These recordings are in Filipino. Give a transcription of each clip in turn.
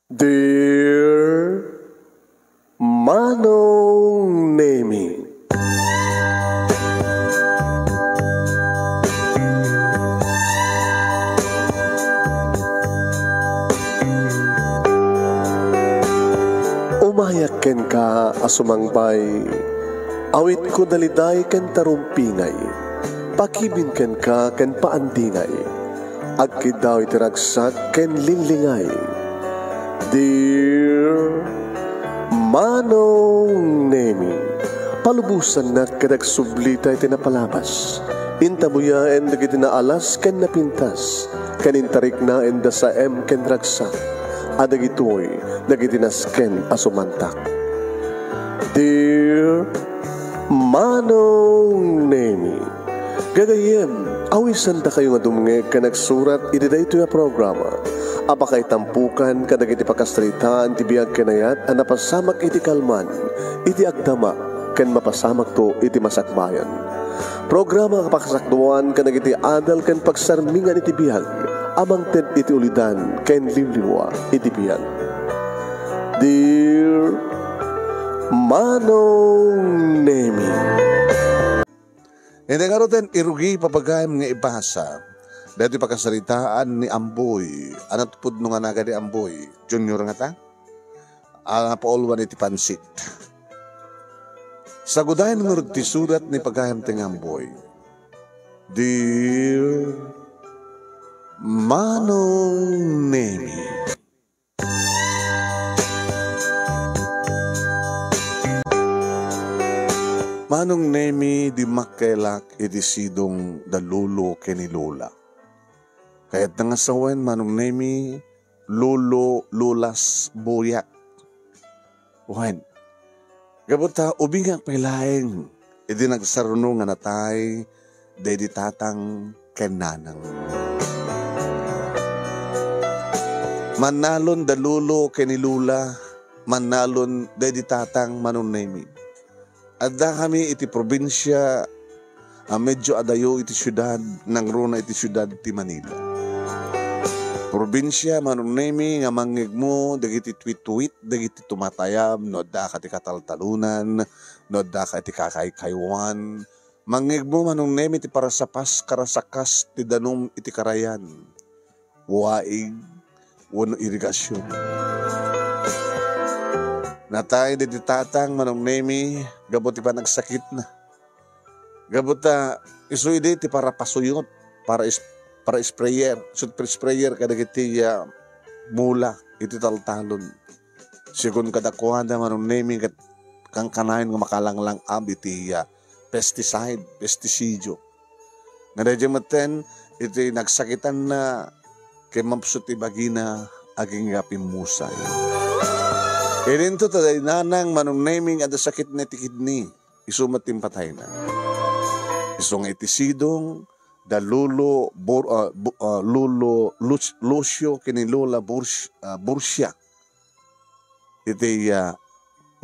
Dear Manong Nemi, umayak ken ka asumangbay, awit ko daliday ken tarumpingay, pakibin ken ka ken paandingay, agkid daw itiragsak ken linlingay. Dear Manong Nemi, palubusan na kadag sublita iti napalabas, intabuya en dagiti naalas ken napintas, kanintarik na en da sa ken ragsak, adagitoy dagiti nasken asumantak. Dear Manong Nemi, gagayem, awisan da kayo nga dumnge ka nagsurat iti dayto nga programa. Apakay tampukan kadagiti pakasritaan ti biag kenayat a napasamak iti kalman, iti agdama ken mapasamak to iti masakbayan. Programa kapakasakduan kadagiti adal ken pagsarmingan iti biag, amang ted iti ulidan ken liwliwa iti biag. Dear Manong Nemi, hindi nga roten irugi papagayam nga ibasa. Dito pagkasaritaan ni Amboy. Anat po nung nga naga ni Amboy. Junior nga ta? Paulwan iti pansit. Sagudayan nga ti surat ni pagayam ting Amboy. Dear Manong Nemi, Manong Nemi di makelak iti sidong dalulo kenilula. Kahit nangasawan Manong Nemi, lulo, lulas, buyak. Wan, gabuta ubingak pailaeng, iti nagsaruno nga natay, dedi tatang kenanang. Manalon dalulo kenilula, manalon dedi tatang Manong Nemi. Adda kami iti probinsya, medyo adayo iti syudad, nangruna iti syudad ti Manila. Probinsya Manong Nemi nga mangig mo dagiti tweet-tweet, dagiti tumatayam, no da ka ti kataltalunan, no da ka ti kakaykaywan. Mangig mo Manong Nemi ti parasapas karasakas ti danum iti karayan. Waig, wano irigasyon. Natay di tatang Manong Nemi, gabot ti pa nagsakit na. Gabot ta isu ide ti para pasuyot, para sprayer, sprayer kadagiti mula iti taltalon. Sigun kadakuhan na Manong Nemi kang kanayon nga makalanglang iti pesticide, pestisidyo. Nga dahil maten iti nagsakitan na kay mapsut ibagina aging pimusay. Kaya ito taday nanang Manong Nemi nga da sakit na iti kidney, isumat patay na. Isong iti sidong dalulo lulo Lucio kinilula Bursia iti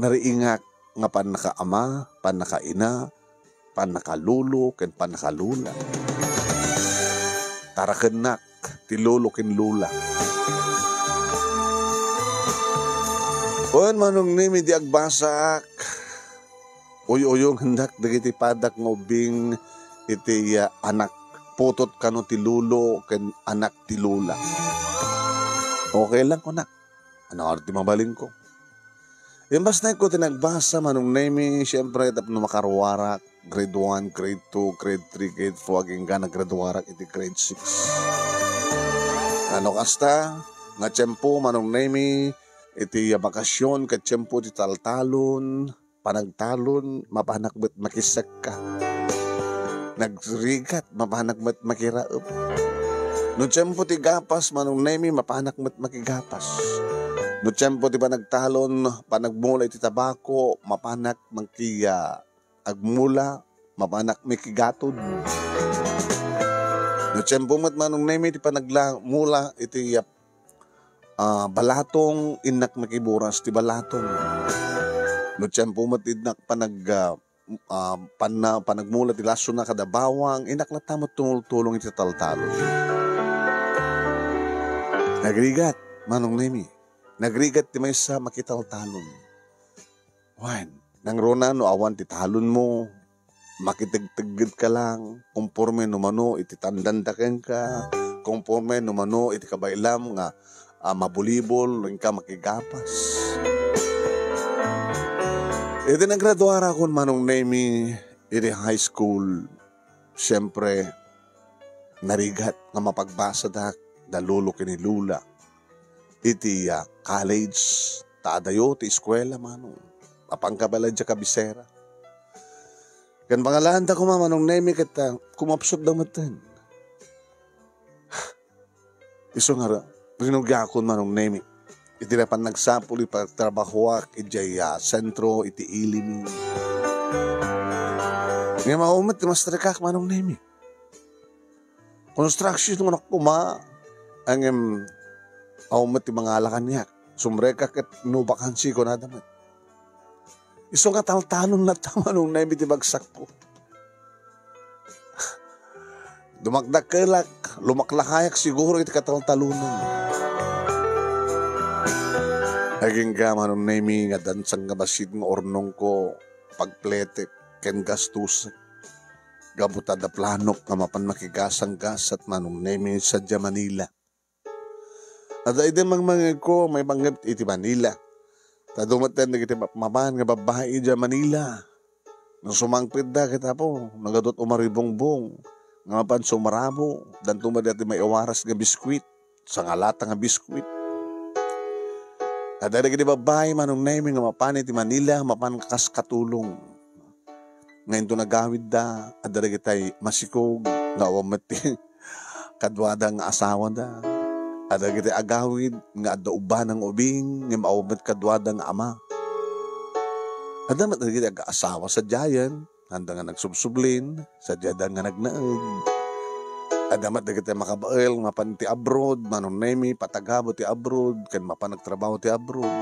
nariingak nga panakaama, panakaina, panakalulo ken panakalula. Tarakenak ti lolo ken lula. Kuan Manong Nemi di agbasak. Uyong hendak dagiti padak nga ubing iti anak putot kano ti lulo ken anak ti lula. Okay lang ko nak. Ano arti mabaling ko? Imbas na ko tinagbasa Manong Nemi, siyempre tapno makarwarak, grade 1, grade 2, grade 3, grade 4, aging ka naggraduarak iti grade 6. Ano kasta, nga tiyempo Manong Nemi, iti bakasyon, kat tiyempo ti taltalon, panagtalon, mapanakbet makisak ka. Nagrigat, mapanakmat makiraop. No tiyempo ti gapas Manong Nemi, mapanakmat makigapas. No tiyempo ti panagtalon, panagmula iti tabako, mapanak agmula, mapanak makigatod. No tiyempo mat Manong Nemi ti panagmula iti balatong inak makiburas ti balatong. No tiyempo mat inak panagmula ti laso na kada bawang, inaklatamot tumultulong iti taltalon. Nagrigat Manong Nemi, Nagrigat ti may sa makitaltalon. Wan, nang rona no awan ti talon mo, makitagtagid ka lang, kumporme numano iti tandandaken ka, kumporme numano iti kabailam nga mabulibol, rin ka makigapas. Iti naggraduara kon manong nemi iti high school, siyempre, narigat nga mapagbasa da lolo kini lula. Iti college, taadayo, ti eskwela manong. Apangkabalad siya kabisera. Kan pangalaan ko manong nemi kita, kumapsot daw matan. Iso nga, rinugya ko manong nemi. Iti na pan nagsapul, ipagtrabahuak, iti sentro, iti ilimi. Nga maumat, mastrikak manong nemi. Construction ng anak kuma, ang aumat ti mga alakan niya. Sumrekak at nubakansi ko na damat. Iso nga taltalon na tama nung naibit ibagsak ko. Dumakdakelak, lumaklakayak siguro iti kataltalunan. Naging gama nung naimi nga dansang gabasid ng ornong ko, pagpletek, ken gastusek. Gabuta da planok nga mapan makigasang gas at manong naimi sa Manila. At ay din mga ko, may banggap iti Manila. Tadumatan na kita maman nga babae dyan Manila. Nang sumangpid da kita po, nagadot umaribongbong. Nga mapan sumaramo, dan tumadati may awaras nga biskwit, sa ngalata nga biskwit. At dahil kita babae manong naimi nga mapan iti Manila, mapan kakas katulong. Ngayon to nagawid da, at dahil kita masikog, nga awamati, kadwada nga asawa da. Ada kita agawid nga adda uban ng ubing nga maawat kadwada nga ama. Ada mat kita aga-asawa sa jayan, handa nga nagsubsublin, sa jada nga nagnaeg. Ada mat kita makabael mapan ti abroad, manon nemi patagabo ti abroad, ken mapan nagtrabaho ti abroad.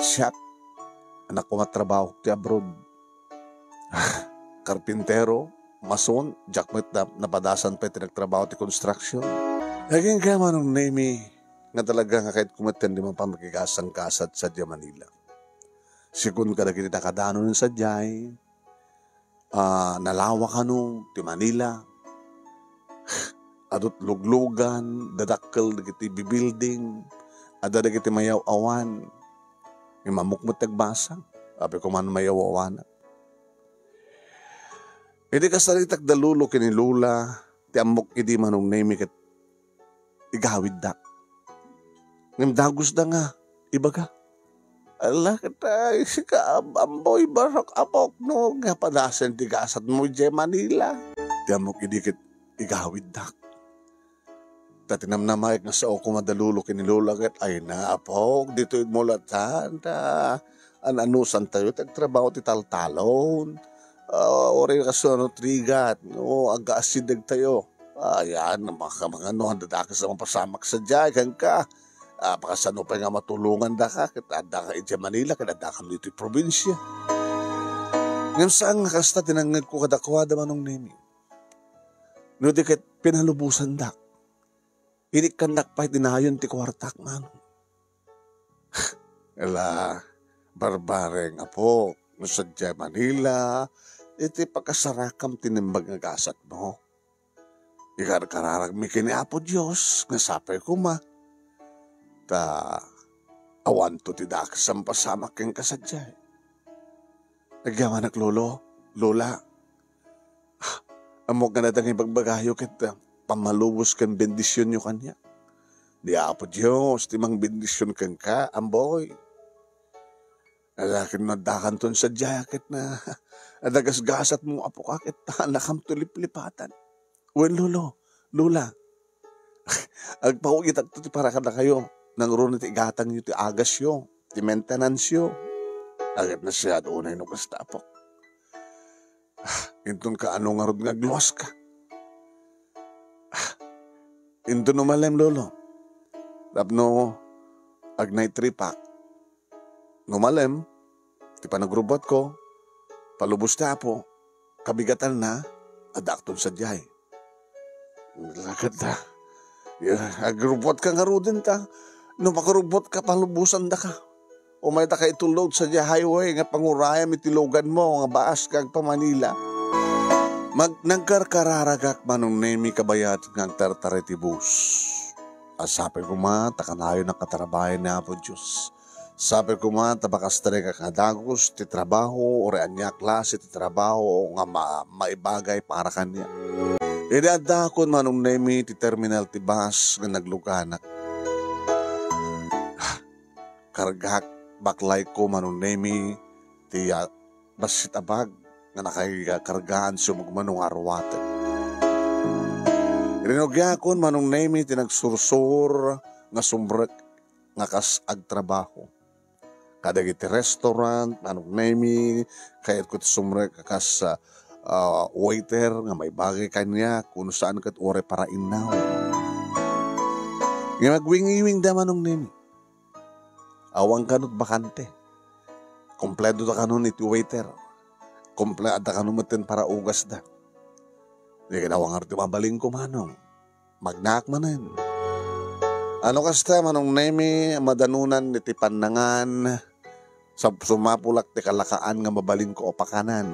Siya anak ko matrabaho ti abroad. Karpintero, mason, jakmet na napadasan pa ti nagtrabaho ti construction. Naging kaya manong nemi nga talaga nga kahit kumatan di man pa makigasang kasat sa Manila. Sikun ka na kita nakadanon sa Jai, nalawa ka nung ti Manila, adot luglugan, dadakkel na kita bibuilding, adada kita mayaw awan, yung mamukmut nagbasang, api ko man mayaw awan. Hindi ka saritak dalulo kinilula, ti amok idi manong nemi kat igawid da. Ngam dagos da nga, iba ka. Ala katay, sika amboy barok apok no, nga padasan tigasat mo dyan Manila. Di amok idikit igawid da. Tatinamnamayag nga sa ako madalulo kinilulagat, ay na apok, dito idmulatan ta. Ananusan tayo, tagtrabaho ti taltalon. Ori kaso trigat, no, aga-asidag tayo. Ayan, mga handadakas na mapasamak sa dyan, ka. Pakasano pa nga matulungan da ka, kita ka iti Manila, kada ka dito yung probinsya. Ngayon saan nga kasta, tinangag ko kadakwada manong nemi. No, di kat pinalubusan da. Hindi ka nakpay, dinayon ti kwartak manong. Ela, barbareng apo, no sa dyan Manila, iti pagkasarakam tinimbag nga gasat mo. Ikarkararag mi kini Apo Diyos, nga sapay ko ma. Ta, awan to ti dakasam pasamak keng kasadyay. Nagyaman ak lolo, lola. Amok nga natang ipagbagayo kita, pamalubos kang bendisyon nyo kanya. Di Apo Diyos, timang bendisyon kang ka, amboy. Alakin na dakanton sa jacket na, adagasgasat mo apo kakit, nakam tulip-lipatan. Well, lolo, lola, agpahugitak to ti para kada kayo, nang ron ti igatan nyo ti agas yo, ti maintenance yo. Agad na siya doon ay nukastapok. Intun ka anong arod nga gluwas ka. Intun numalem, lolo. Tapno, agnay tripak. Numalem, ti panagrubot ko, palubos na po, kabigatan na, adakton sa diyay. Lakad na. Agrupot ka nga ro din ta. No makarubot ka, palubusan da ka. O may ta ka itulog sa highway nga panguraya mitilogan mo nga baas kag pa Manila. Nagkarkararagak manong nemi kabayat ng tartaretibus. Sabi ko takanayo ng katrabaho na po Diyos. Sabi ko tabakastre ka kadagos ti trabaho o reanya klase ti trabaho nga maibagay para kanya. Idada ko manong nemi ti terminal ti bus nga nagluganak. Kargak baklay ko manong nemi ti basit abag nga nakakargaan siya magmanong arwatan. Rinogya ko manong nemi ti nagsursur nga sumbrek nga kas agtrabaho. Kadagiti restaurant, manong nemi, kayat ko ti sumbrek kas waiter nga may bagay kanya kung saan kat ore para inaw. Nga magwing-iwing da manong nemi. Awang kanot bakante. Kompleto da kanon iti waiter. Kompleto da kanon matin para ugas da. Hindi kinawang arti mabaling ko manong. Magnaak manin. Ano kasta manong nemi madanunan iti panangan sa sumapulak ti kalakaan nga mabaling ko o pakanan.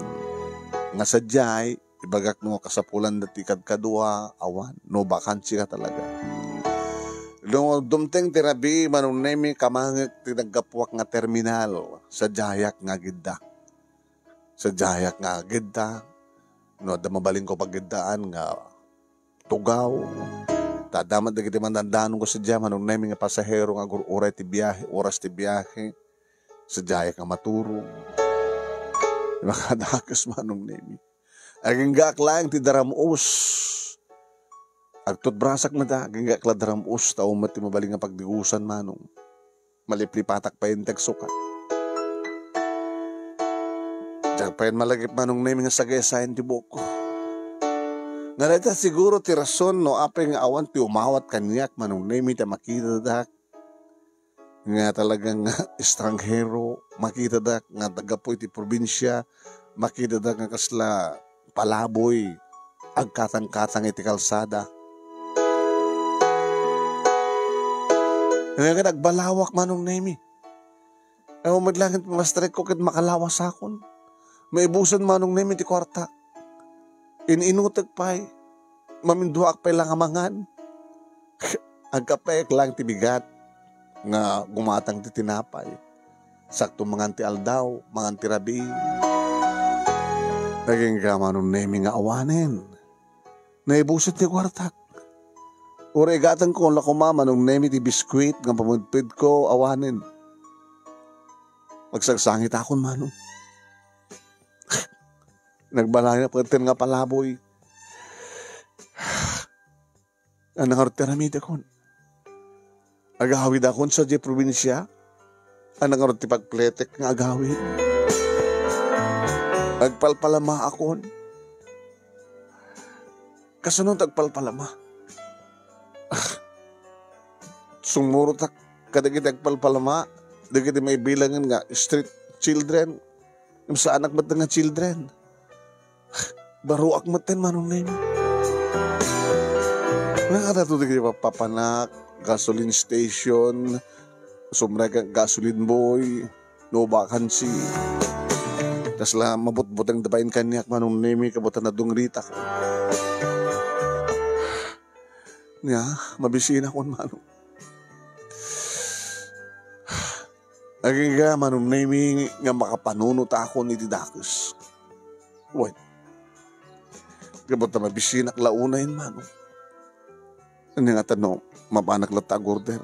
Nga sadyay, ibagak no kasapulan dati kadkadua, awan, no bakansi ka talaga. Nung dumteng tirabi, manong nemi kamangit tinaggapuak nga terminal sa jayak nga gidda. Sa jayak nga gidda, no, mabaling ko pagiddaan nga tugaw. Tadamat na kiti mandandaan ko sa dya, manong nemi nga pasahero nga uray ti biyahe, oras ti biyahe, sa jayak nga maturo. Makadakas manong nemi. Aging gaklang ti daramus. Agtot brasak na da, aging gakla daramus, tao mati mabaling nga pagdigusan manong. Maliplipatak pa yung tekso ka. Diyan pa yung malagip manong nemi nga sagayasayan ti buko. Narita siguro ti rason no apay nga awan ti umawat kanyak manong nemi ta makita dak. Nga talagang estranghero, makita dak nga tagapoy ti probinsya, makita dak nga kasla palaboy, agkatang-katang iti kalsada. Nga nagbalawak manong nemi. Ewan maglangit mastrek ko kat makalawas akon. Maibusan manong nemi ti kwarta. Ininutag pa'y, maminduak pa'y lang amangan. Agkapek lang ti bigat, nga gumatang ti tinapay. Sakto manganti aldaw, manganti rabi. Naging manong nemi nga awanin. Naibusot ti kwartak. Uri gatan ko la kumama nung nemi ti biskwit nga pamudpid ko awanin. Magsagsangit akon manong. Nagbalay na pagkatin nga palaboy. Anang arteramid akon. Agawid akon sa di probinsya. Anang arti pagpletek nga agawid. Agpalpalama akon. Kasunod agpalpalama. Sumurot ak kadagit agpalpalama. Dagiti may bilangan nga street children. Yung sa anak ba't nga children. Baruak maten manong nemi. Nakatatudig di papanak, gasoline station, sumrega gasoline boy, no vacancy. Tas la mabut-butang dabayin kanyak manong nemi kabutan na dungrita ko. Nga, mabisina ko manong. Aging ka manong nemi nga makapanunot ako ni Didakis. Wait. Kabot na mabisinak launay manong. Ano nga tanong, mapanak latag order.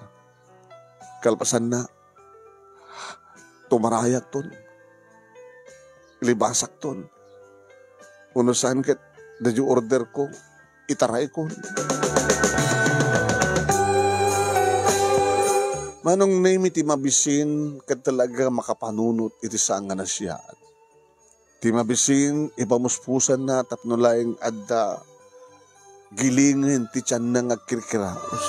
Kalpasan na, tumarayak ton. Ilibasak ton. Uno saan kat, dadyo order ko, itaray ko. Manong name iti mabisin, kat talaga makapanunot iti saan nga nasiyaan. Ti mabisin, ipamuspusan na tapno laing adda gilingin ti tiyan na ngagkirkiraos.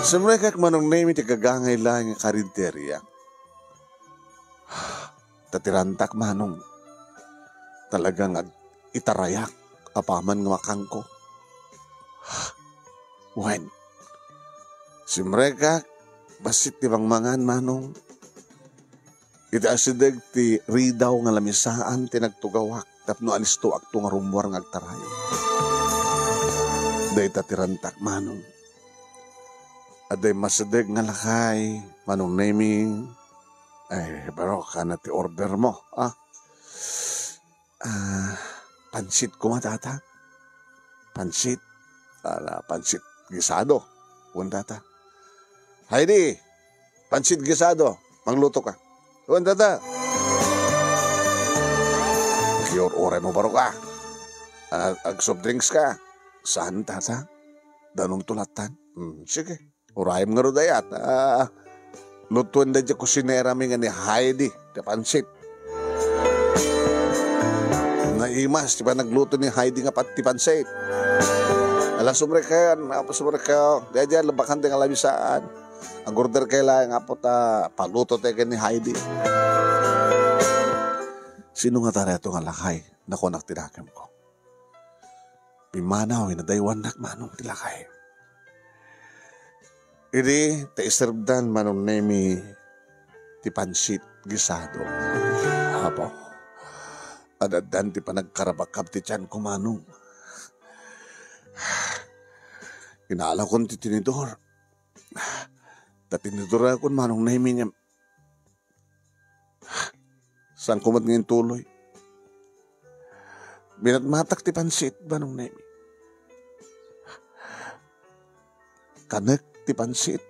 Siyempre kak manong name iti kagangay lang nga karinterya. Tatirantak manong talagang itarayak apaman nga makangko. When? Si mereka basit ti bangmangan manong. Iti asidag ti ridaw nga lamisaan ti nagtugawak tapno alisto akto nga rumwar nga agtaray. Dayta ti rantak manong. Aday masadag nga lakay manong naming. Ay, pero kana ti order mo. Pansit ko matata. Pansit. Pansit gisado. Huwag tata. Heidi, pansit gisado. Mangluto ka. Huwag tata. Kiyor-ore mo baro ka. Ag-soft drinks ka. Saan tata? Danong tulatan. Sige. Urayim nga rodayat. Lutuan da dya kusinera mi nga ni Heidi. Di pansit. Naimas. Di ba nagluto ni Heidi nga pati pansit? Alas sumre kayo, sumre kayo. Diyan, labakan tayo nga labisaan. Ang order kayo lang, paluto tayo ni Heidi. Sino nga tara ito nga lakay na kunak tinakam ko? Pimanaw, inadaywan nak manong tilakay. Iri, taiserdan manong nemi ti pansit gisado. Hapo, adadan ti panagkarabakab ti tiyan ko manong. Inaala ko ti tinidor. Tatinidor ako manong naimi niya. Saan kumat ngayon tuloy? Binatmatak ti pansit manong naimi. Kanek ti pansit.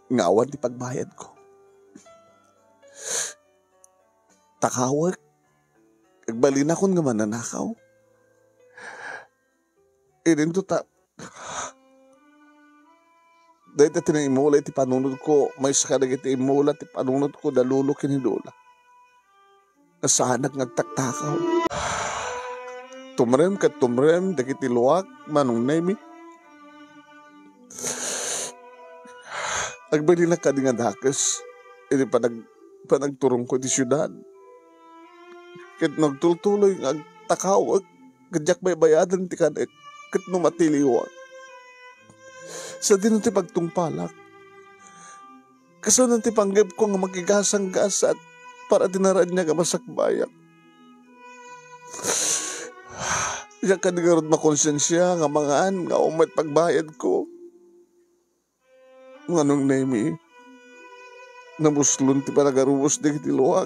Ngawan ti pagbayad ko. Takawag. Agbalin akong nga mananakaw. Irinto ta. Dahil ta tinangimula iti panunod ko, may sakadag iti imula iti panunod ko, dalulo kinidula. Nasanak ngagtaktakaw. Tumrem kat tumrem, dagiti luwak, manong naimi. Agbali na ka di nga dakas, iti panagturong ko di syudad. Kat nagtultuloy, ngagtakaw, kadyak may bayadan ti kanek. Kat numatiliwan. Sa din ti pagtungpalak. Kaso nanti panggap ko nga magigasang-gasat para dinaraan niya nga masakbayak. Iyak ka di nga ron makonsensya nga mangaan nga umat pagbayad ko. Nganong naimi, namuslon ti panagaruos di kiti luwak.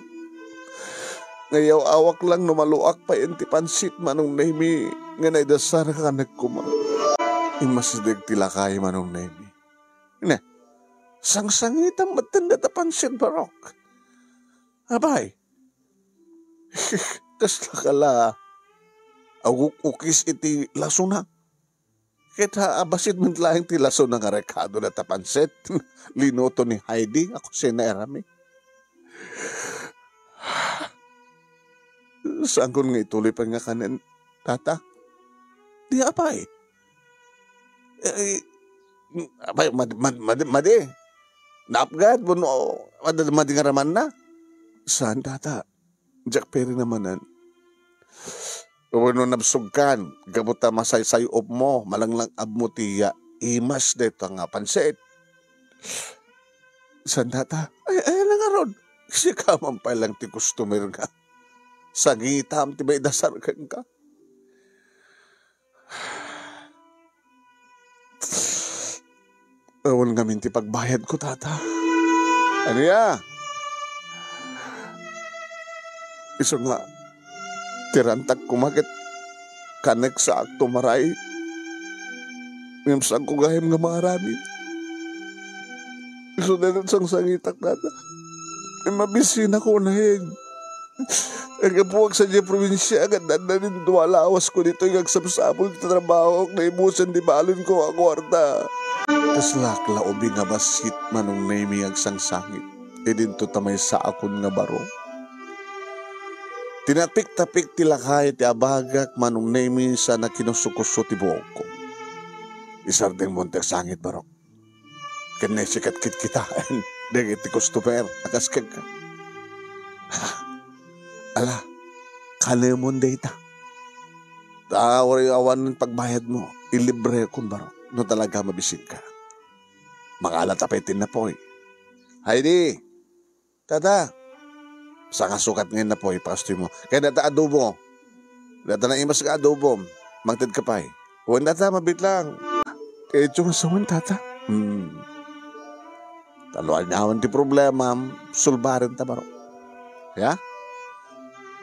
Ngayaw awak lang numaluak pa yung ti pansit manong naimi nga naidasar ka nagkuma. Imasidig tilakay manong naimi. Ina, sang-sangitan matanda ta pansit barok. Abay, kasla kala, ukis iti laso na. Kita abasit mentlaing ti laso na nga rekado na ta pansit. Linoto ni Heidi, ako sinaerami. Saan ko nga ituloy pa nga kanin, tata? Di apay. Apay, madi. Naapgad, madi nga raman na. Saan, tata? Jack Perry namanan. Uwano nabsugkan, gabuta masay-sayop mo, malanglang abmutiya, imas dito nga pansit. Saan, tata? Ay na nga ron. Kasi kamampay lang ti customer nga. Sagitam, tibay dasarkan ka. Awan nga minti pagbayad ko, tata. Ano ya? Iso nga, tirantag kumakit kanek sa akto maray. Ngimsang ko gahim nga marami. Iso na rin sang sangitak, tata. Ay mabisin ako na hing. Ang kapuwag sa diya probinsya, ganda na rin duwalawas ko dito yung agsapsapol kita trabaho na imusan di balon ko ang kwarta. Kaslakla ubi nga basit manong naimi agsang sangit. E dinto tamay sa akon nga baro. Tinapik-tapik tilakay ti abagak manong naimi sa nakinusukuso ti buhok ko. Isardeng montek sangit barok. Kanay sikat kit-kitaan. Dagit ti customer, akaskag ka. Ala, kalemon data. Tawari awan ng pagbayad mo, ilibre kung baro, no talaga mabisin ka. Mangalat apetin na po eh. Heidi, tata, sa kasukat ngayon na po eh, pastoy mo. Kaya data adobo. Data na imas ka adobo. Magtid ka pa eh. Huwag data, mabit lang. Eh, tiyong asawan, tata. Taluan niya awan ti problema, sulbarin ta baro. Ya?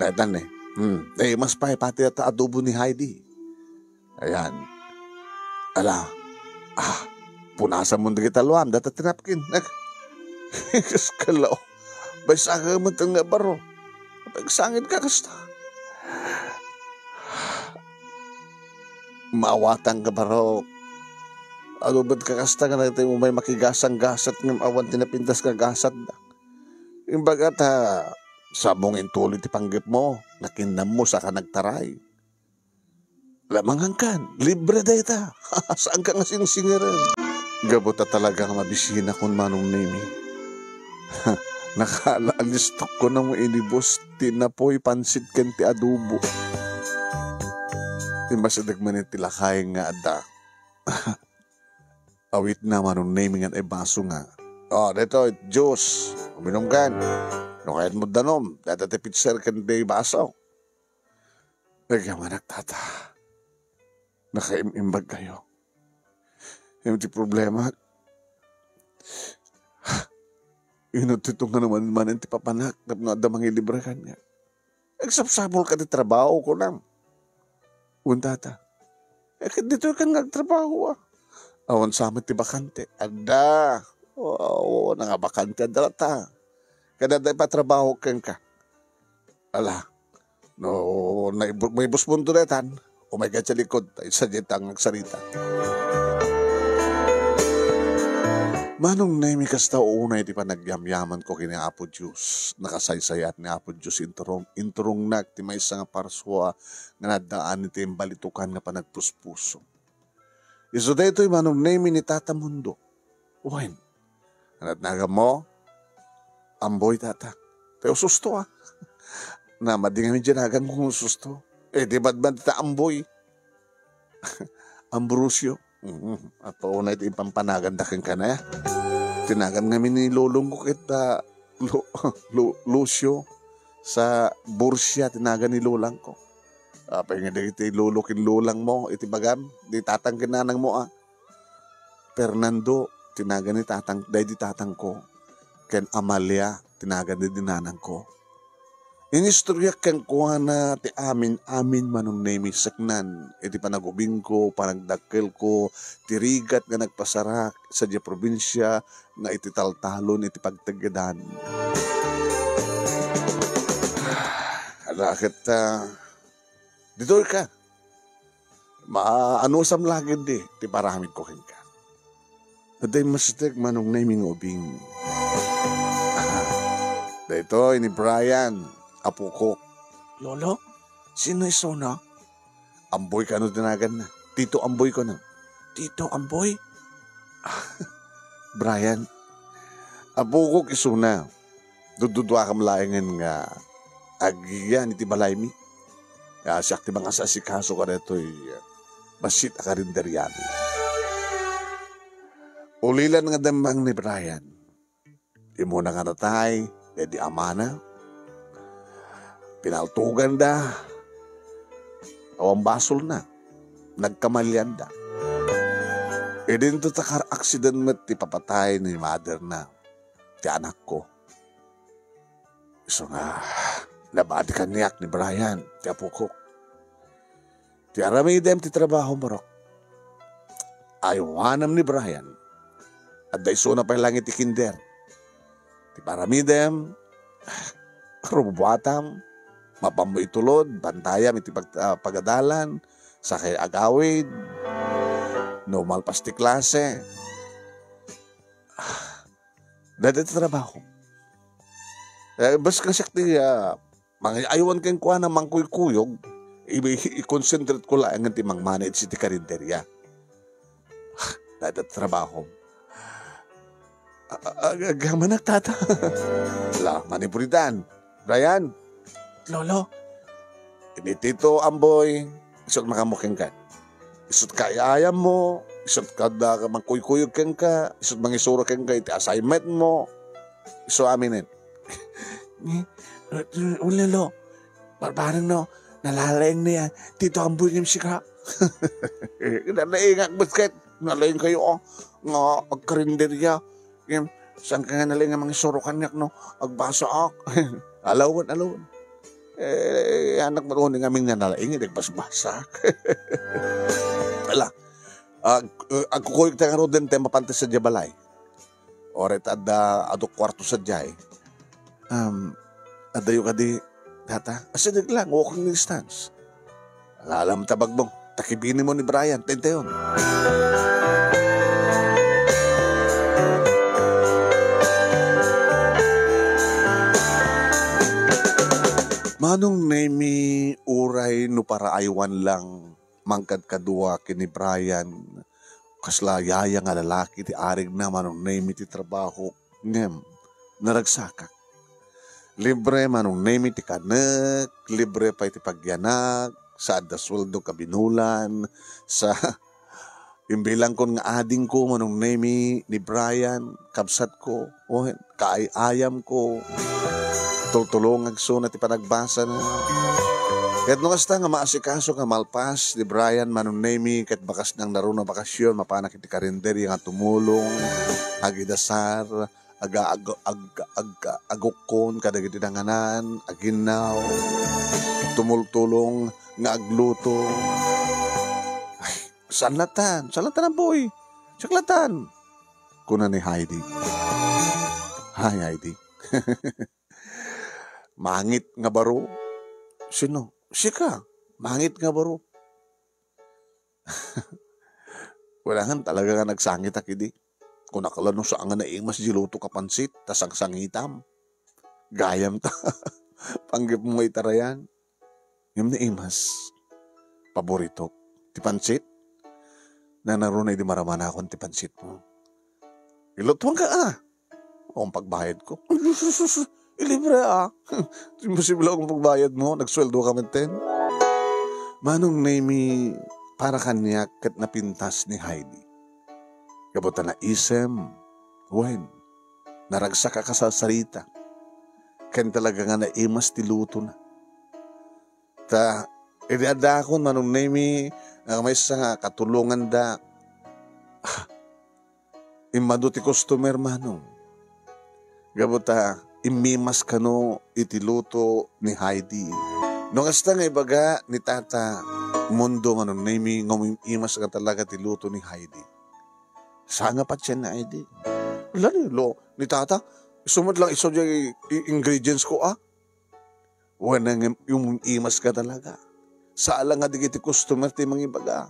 Datan eh. Eh, mas pa eh, pati data adobo ni Heidi. Ayan. Ala, punasan mo na kita luam, data tinapkin. Kaskalaw. Bay sa ka matang nga baro. Pagsangit ka kasta. Maawatan ka baro. Ano ba't kakasta ka natin mo may makigasang gasat ng awan tinapintas ka gasat na. Yung bagat sabong intuloy ti panggip mo, nakinam mo sa ka nagtaray. Lamangan kan, libre da ita. Saan ka nga singsingiran? Gabota talaga nga mabisina kung manong name. Nakaalalistok ko nang inibos, tinapoy pansit kan ti adobo. Imasadag man itilakay nga ada. Awit na manong naming ay baso nga. Dito, juice. Uminom kan. No kahit mo danom, dati pitser kan day baso. Nagyaman tata. Nakaimimbag kayo. Yung ti problema, inutitong nga naman ang ti papanak na adamang ilibre ka niya. Nagsapsabol ka ti trabaho ko lang. Untata. Dito ka nagtrabaho Awan sa amin ti bakante. Ada. Oo, nga bakante adalata. Kada da ipatrabaho kang ka. Ala. No, may busbundo netan. Oh my God, sa likod. Sa jetang nagsarita. Manong na imi kasta una iti pa nagyamyaman ko kini Apo Diyos. Nakasaysayat ni Apo Diyos inturong nag ti may nga parswa nga nadaan iti balitukan nga panagpuspuso. Iso dito manong na imi ni Tata Mundo. Uwain. Anat naga mo, amboy tata. Pero susto na madingamin dinagan kung susto. Di ba't ta amboy? Ambrosio. At pauna ito ipampanagan daking ka na. Tinagan nga ni lolong ko kita Lucio sa Borsia, tinagan ni lolang ko. Pahinga na iti lulukin lulang mo, iti bagam, di tatang kinanang mo Fernando, tinagan ni tatang, di tatang ko. Ken Amalia, tinagan ni dinanang ko. Inistorya kang kuha na ti amin manong name saknan. Iti panagubing ko, panagdakkel ko, tirigat nga nagpasarak sa di probinsya nga iti taltalon, iti pagtagadan. Alakit, dito ka. Maanusam lagi di, ti paramid ko ka. Aday mastek manong naming ubing. Dito, ini Brian. Apo ko. Lolo, sino iso na? Amboy ka no tinagan na. Tito Amboy ko na. Tito Amboy? Brian, apo ko iso na. Dududwa ka malayangan nga agiyan iti balay mi. Siyak ti mga sasikaso ka rito basit akarinderyami. Ulilan nga damang ni Brian. Di mo na nga natay, di amana. Pinaltugan da. Awang basol na. Nagkamalyan da. Din to takar accident met ti papatay ni mother na. Ti anak ko. So nga, nabati kaniyak ni Brian. Ti apo ko. Ti aramidem ti trabaho marok. Ayawanam ni Brian. At daiso na pa lang iti kinder. Ti paramidem. Rubuatam. Mapambo itulod, bantayam iti pagadalan, sakay agawid, normal pasti klase. Dada trabaho. Bas kasyak ti mga ayawan kang kuha na mangkuy-kuyog, i-concentrate ko lang ang ti mang-manage iti karinderya. Dada trabaho. Agaman nagtata. La, manipuritan. Brian, Lolo, ini Tito Amboy, isot makamuking ka. Isot kayayam mo, isot kada ka mangkuykuyog kang ka, isot mangisuro kang ka, iti assignment mo, iso aminin. Wala lo, parang no, nalalaing niya, Tito Amboy ng sika. Nalaing ang basket, nalaing kayo, nga agkarinderya, saan ka nga nalaing ang mga isuro kanyak, no, agbasa ak. Alawan. Anak mo rin nga aming nalaing, nagbasbasa. Ala, agkukuyog tayo nga rin din tayo mapantas sa Jabalay. Oret ado kwarto sa Jay. Adayo ka di, tata, asinig lang, walking distance. Alam tabag mong, takibini mo ni Brian, tenteyon. Manong nemi uray no para aywan lang mangkad kadua kini Brian kasla yaya nga lalaki ti arig na manong nemi ti trabaho ngem naragsakak. Libre manong nemi ti kanek, libre pa iti pagyanak, sa adda sweldo kabinulan, sa imbilang kon nga ading ko manong nemi ni Brian, kabsat ko, kaayam ko, tultulong agso na ti panagbasa na. Kahit nung kasta nga maasikaso nga malpas ni Brian manong nemi kahit bakas nang naroon na bakasyon mapanak iti karinderi nga tumulong agidasar agukon kadagiti danganan aginaw tumultulong nga agluto. Ay, salatan ang boy saklatan kuna ni Heidi. Hi Heidi. Mangit nga baro. Sino? Sika. Mangit nga baro. Wala nga talaga nga nagsangit akidi. Kung nakalano sa nga naing mas jiluto ka pansit, tas ang sangitam. Gayam ta. Panggip mo itarayan. Yung naing mas paborito. Ti pansit. Na naroon ay di maramana akong ti pansit mo. Ilutuan ka ang pagbayad ko. Ilibre Imposible akong pagbayad mo. Nagsweldo ka man ten. Manong nemi para kanyak kat napintas ni Heidi. Kabuta na isem. Wen. Naragsak ka sa sarita. Ken talaga nga naimas tiluto na. Ta, idada ko manong nemi may sa katulungan da. Imado ti customer manong. Kabuta imimas kano itiluto ni Heidi. Nung hasta nga ibaga ni tata mundo manong nemi ngumimas ka talaga tiluto ni Heidi. Sanga pa siya na Heidi. Lo ni tata sumad lang iso yung ingredients ko Wala nga yung imas ka talaga. Saala nga digiti customer ti mga ibaga.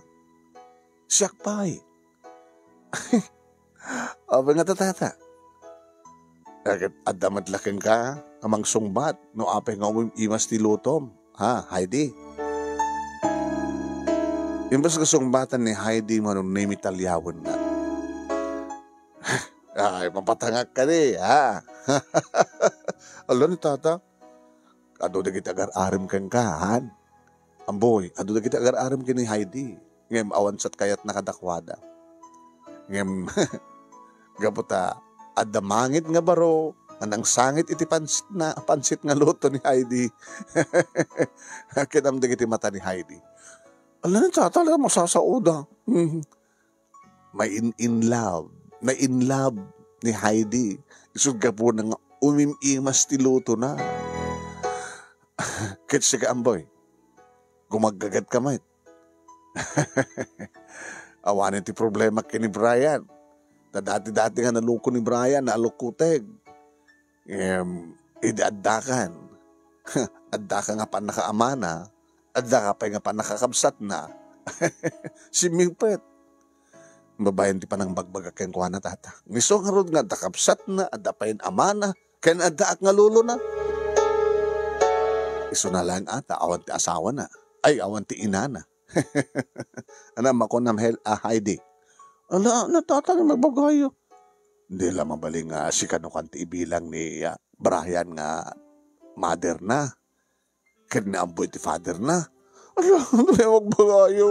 Siyak pa Aba nga tata. Adamat laking ka, amang sungbat, no apay nga imas ti lutom. Heidi. Imbas ka sungbatan ni Heidi manong name Italyawan na. Ay, mapatangak ka Alam ni tata, ado na kita agar-arim kang kahan. Amboy, ado na kita agar-arim kini Heidi. Ngem awan sat kayat nakadakwada. Ngem, gaputa, adamangit nga baro, anang sangit iti pansit nga luto ni Heidi. Kinamdig iti mata ni Heidi. Alam na tata, alam mo sasauda. May in love ni Heidi. Isud ka po nang umimimas ti luto na. Kit siya ka amboy, gumagagat ka mait. Awanin ti problema kini Brian. Dati-dati nga naluko ni Brian, nalukuteg. Idadakan. Adda ka nga pa nakaamana. Adda ka pa nga pa nakakabsat na. Si Mingpet. Babayan ti pa ng bagbaga keng kuha na tata. Miso nga rod nga dakabsat na, adda pa yung amana. Kaya adda ak nga lulo na. Iso na lang ata, awan ti asawa na. Ay, awan ti ina na. Anam ako nam Heidi. Ala, natatang magbagayo. Hindi lang mabaling si kanukan ti ibilang ni Brian nga mother na. Kaya naamboy ti father na. Ala, hindi magbagayo.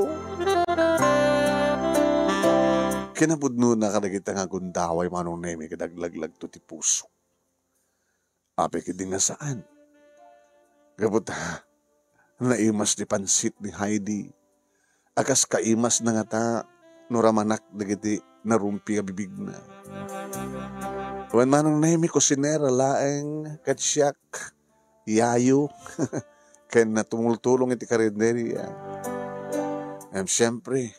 kinabudno na kadagita nga gundaway manong nemi kadaglaglag to ti puso. Ape kidi nga saan? Gabot naimas di pansit ni Heidi. Akas kaimas na nga ta nuramanak dagiti narumpi nga bibig na. Wan manong nemi kusinera laeng katsyak yayo ken natumultulong iti karinderya. Siyempre,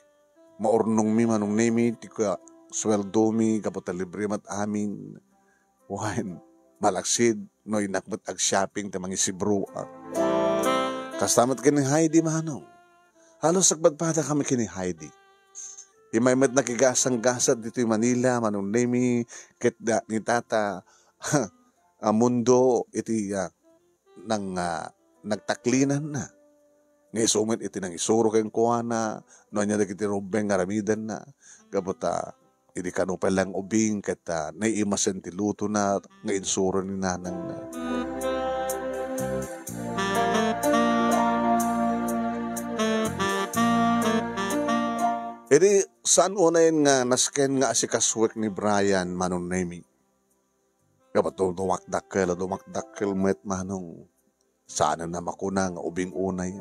maurnong mi manong nemi ti ka sweldo mi kapota libre mat amin. Wan malaksid no inakbat ag shopping ta mangisibro. Kastamat kini Heidi manong. Halos agbadpada kami kini Heidi. Imaymat nakigasang-gasad dito yung Manila manong nemi ket da ni tata mundo iti nagtaklinan na. Ngay sumit iti nang isuro kayong kuwana no anya dagiti rubeng aramidan na gabota idi kanupay lang ubing ket naiimasen ti luto na nga insuro ni nanang na. Edi saan unayin nga nasken nga asikaswek ni Brian manong nemi. Kapato dumakdakkel met manong saan na makuna nga ubing unay.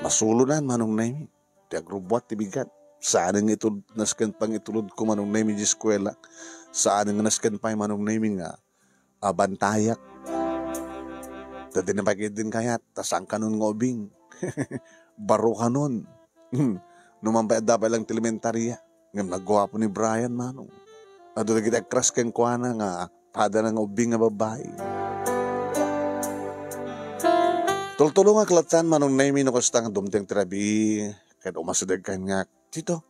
Masulunan manong nemi. Ti agrubwat ti bigat. Saan nga ito nasken pang itulod ko manong nemi di eskwela. Saan nga nasken pa manong nemi nga bantayak. Tadi na pagid din kayat. Tasang kanon nga ubing. Baro kanon. Numampay dapat lang elementarya. Ngam nagwapo ni Brian manong. Ado lagi crush ken kuana nga pada nga ubing nga babae. Tultulong nga klatan manong nemi no kasta nga dumteng terabi. Kaya umasadag kan nga. Tito.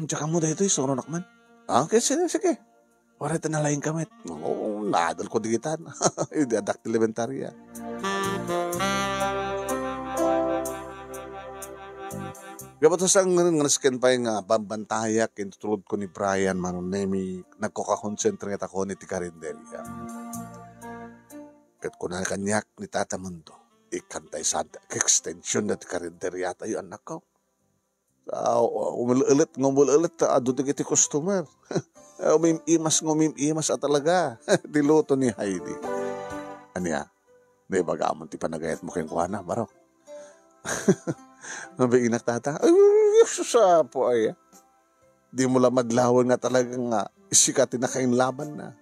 Tsaka mo dahito isuro nakman. Okay, sige. Wala ito nalaing kamit. Oo, naadal ko digitan. Hindi adak elementarya. Gabatos ang nasken pa yung pambantayak intulod ko ni Brian manong nemi nagkokakonsentrate ako ni ti karinderya. Kat ko na kanyak ni Tata Mundo ikantay sa extension na ti karinderya tayo anak ko. Umulit ado ti customer. Umiimas at talaga. Diluto ni Heidi. Anya, may bagamon ti panagayat mo kayong kuhana, barok. Nabi inak tata, ay, susapo ay. Di mo lang madlawan nga talagang isikatin na kayong laban na.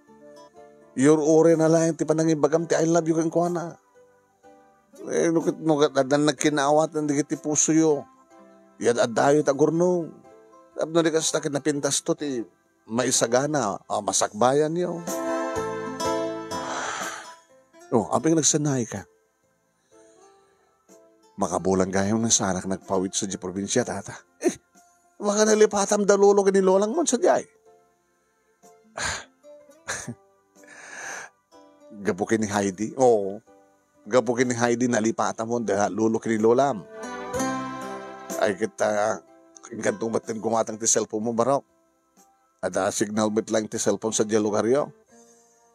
Your ore na lang, ti panangin bagam ti I love you kayong kuha na. Eh, nukat nagkinawat ng digiti puso yo. Yan adayo tagurnong. Abno di kasi takin napintas to ti maisagana, masakbayan yo. Oh, aping nagsanay ka. Makabulang gayong na sanak nagpawit sa di probinsya, tata. Maka nalipatam dalulo kinilolang mo sa di. Gapukin ni Heidi. Oo. Gapukin ni Heidi nalipatam mo dahil lulo kinilolam. Ay kita, ingkantong batin gumatang ti cellphone mo, barok. Ada signal bit lang ti cellphone sa di lugar yo.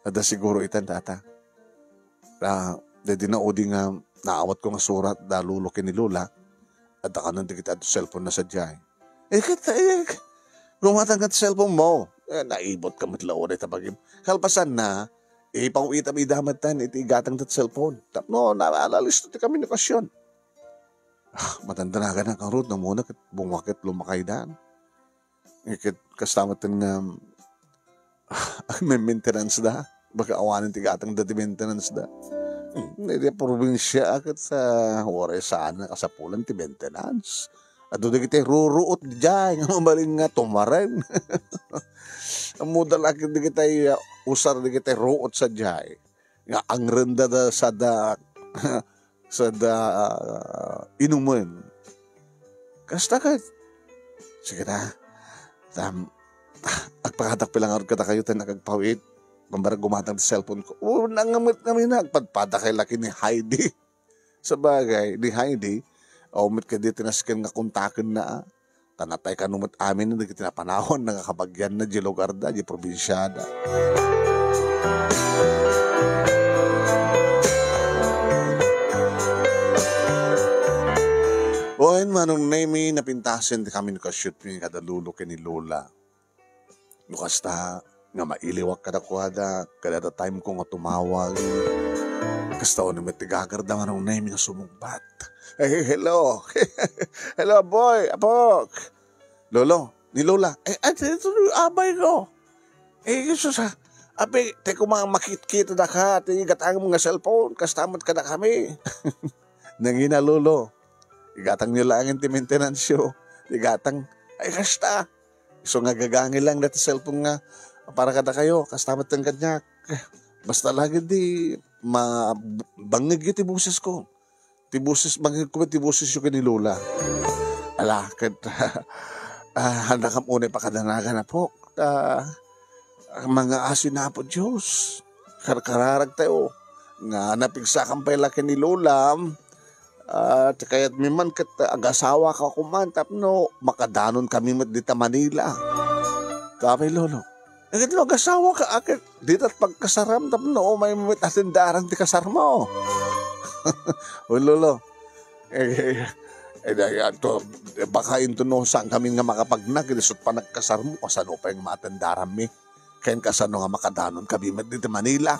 Ada siguro itan, tata. Dadi na odi nga naawat ko nga surat da lulukin ni Lola at akanan di kita at cellphone na sa diyay. Gumatang ka cellphone mo. Naibot ka matlaon ay tabagim. Kalpasan na, pauwitam idamatan iti igatang tat cellphone. Tapno, naalalis ito kami nakasyon. Matanda na ka na kang root na muna kat bumakit lumakay daan. Kastamatan nga may maintenance da. Baka awanin ti gatang dati maintenance da. Hindi probinsya akat sa oras sana kasapulan ti maintenance. At doon kita ruruot dyan, nga mabaling nga tumaren. Ang mudal akit di kita usar di kita ruot sa dyan. Nga ang renda da sa da inuman. Kasta ka. Sige na. Agpakatak pilang ka kayo tayo nakagpawit. Pambarag gumatang sa cellphone ko. Nangamit kami na. Agpadpada kay laki ni Heidi. Sa bagay, ni Heidi, umit ka dito tinaskin nga kontakin na. Tanatay ka numot amin na tinapanahon na kakabagyan na di lugar da, di probinsyada. Oen manong nemi napintasin ti kami nakashoot mi kada lulo ni Lola. Nukasta nga mailiwak kada kwada, kada time ko nga tumawag. Kasta o naman tigagarda manong nemi nga sumugbat. Hey, hello. Hello boy, apok. Lolo, ni Lola. Ito yung abay ko. Sa abi, teko mga makit-kita na ka, tigatang mga cellphone, kastamot ka na kami. Nangina lolo, igatang nyo lang ti maintenance yo. Igatang, ay kasta. So nga gagangin lang dati cellphone nga, para kada kayo, kastamot ng kanyak. Basta lagi di, bangig yung tibusis ko. Bangig ko tibusis yung ni Lola. Ala, handa kam unay pakadanagan na po. Mga asin na po Diyos. Karkararag tayo. Nga napigsakan pa laki ni Lola. Kaya't miman kat agasawa ka kuman. Tapno, makadanon kami dita Manila. Tapay lolo. Agad mo agasawa ka akit. Dito at pagkasaram. Tapno, may atindaran ti kasar mo. O lolo. Baka ito no saan kami nga makapagnag. Isot pa nagkasar mo. Kasano pa yung matindaran mi. Kayan kasano nga makadanon kami dito Manila.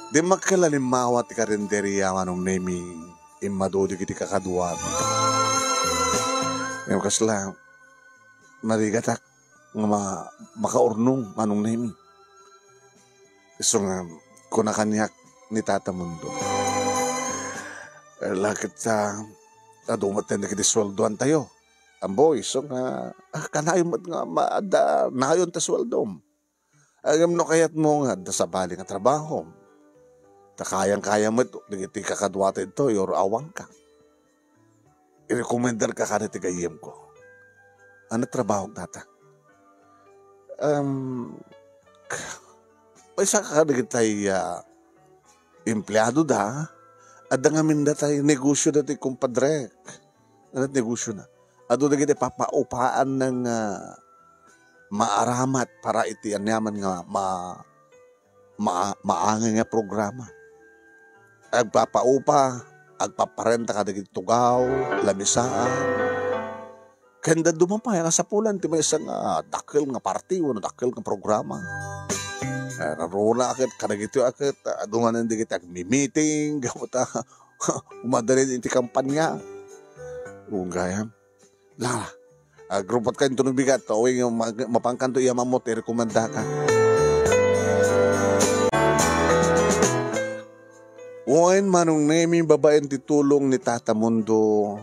Di magkalalimawa ti karinderiya manong nemi imadodi kiti kakaduan. Ngayon kasla marigatak nga makaurnong manong nemi. So nga kunakanyak ni Tata Mundo. Lakit sa dumaten na kiti sweldoan tayo. Ang boys, so nga, kanayon mo nga maada, nayon ta sweldom. Agam no kayat mo nga, sa bali nga trabaho. Ta kayang-kaya mo ito, nagiti kakadwata ito, yor awang ka. I-recommendar ka ka na tigayim ko. Ano trabaho tata? May isa ka nagitay empleyado da, at ngamin na tayo negosyo na tayo kumpadrek. Ano negosyo na? Ado na kita papaupaan ng maaramat para iti anyaman nga maangin nga programa. Agpapaupa, agpaparenta ka na tugaw, lamisaan. Kanda dumapay nga sa pulan, ti may isang dakil nga party, dakil nga programa. Naruna akit, kanagito akit, dungan hindi kita meeting, gamuta, umadalin iti kampanya. Gaya, la, grupat ka yung bigat, awing mapangkanto iya mamot, i-rekomenda ka. Uwain manong nemi babaen titulong ni Tata Mundo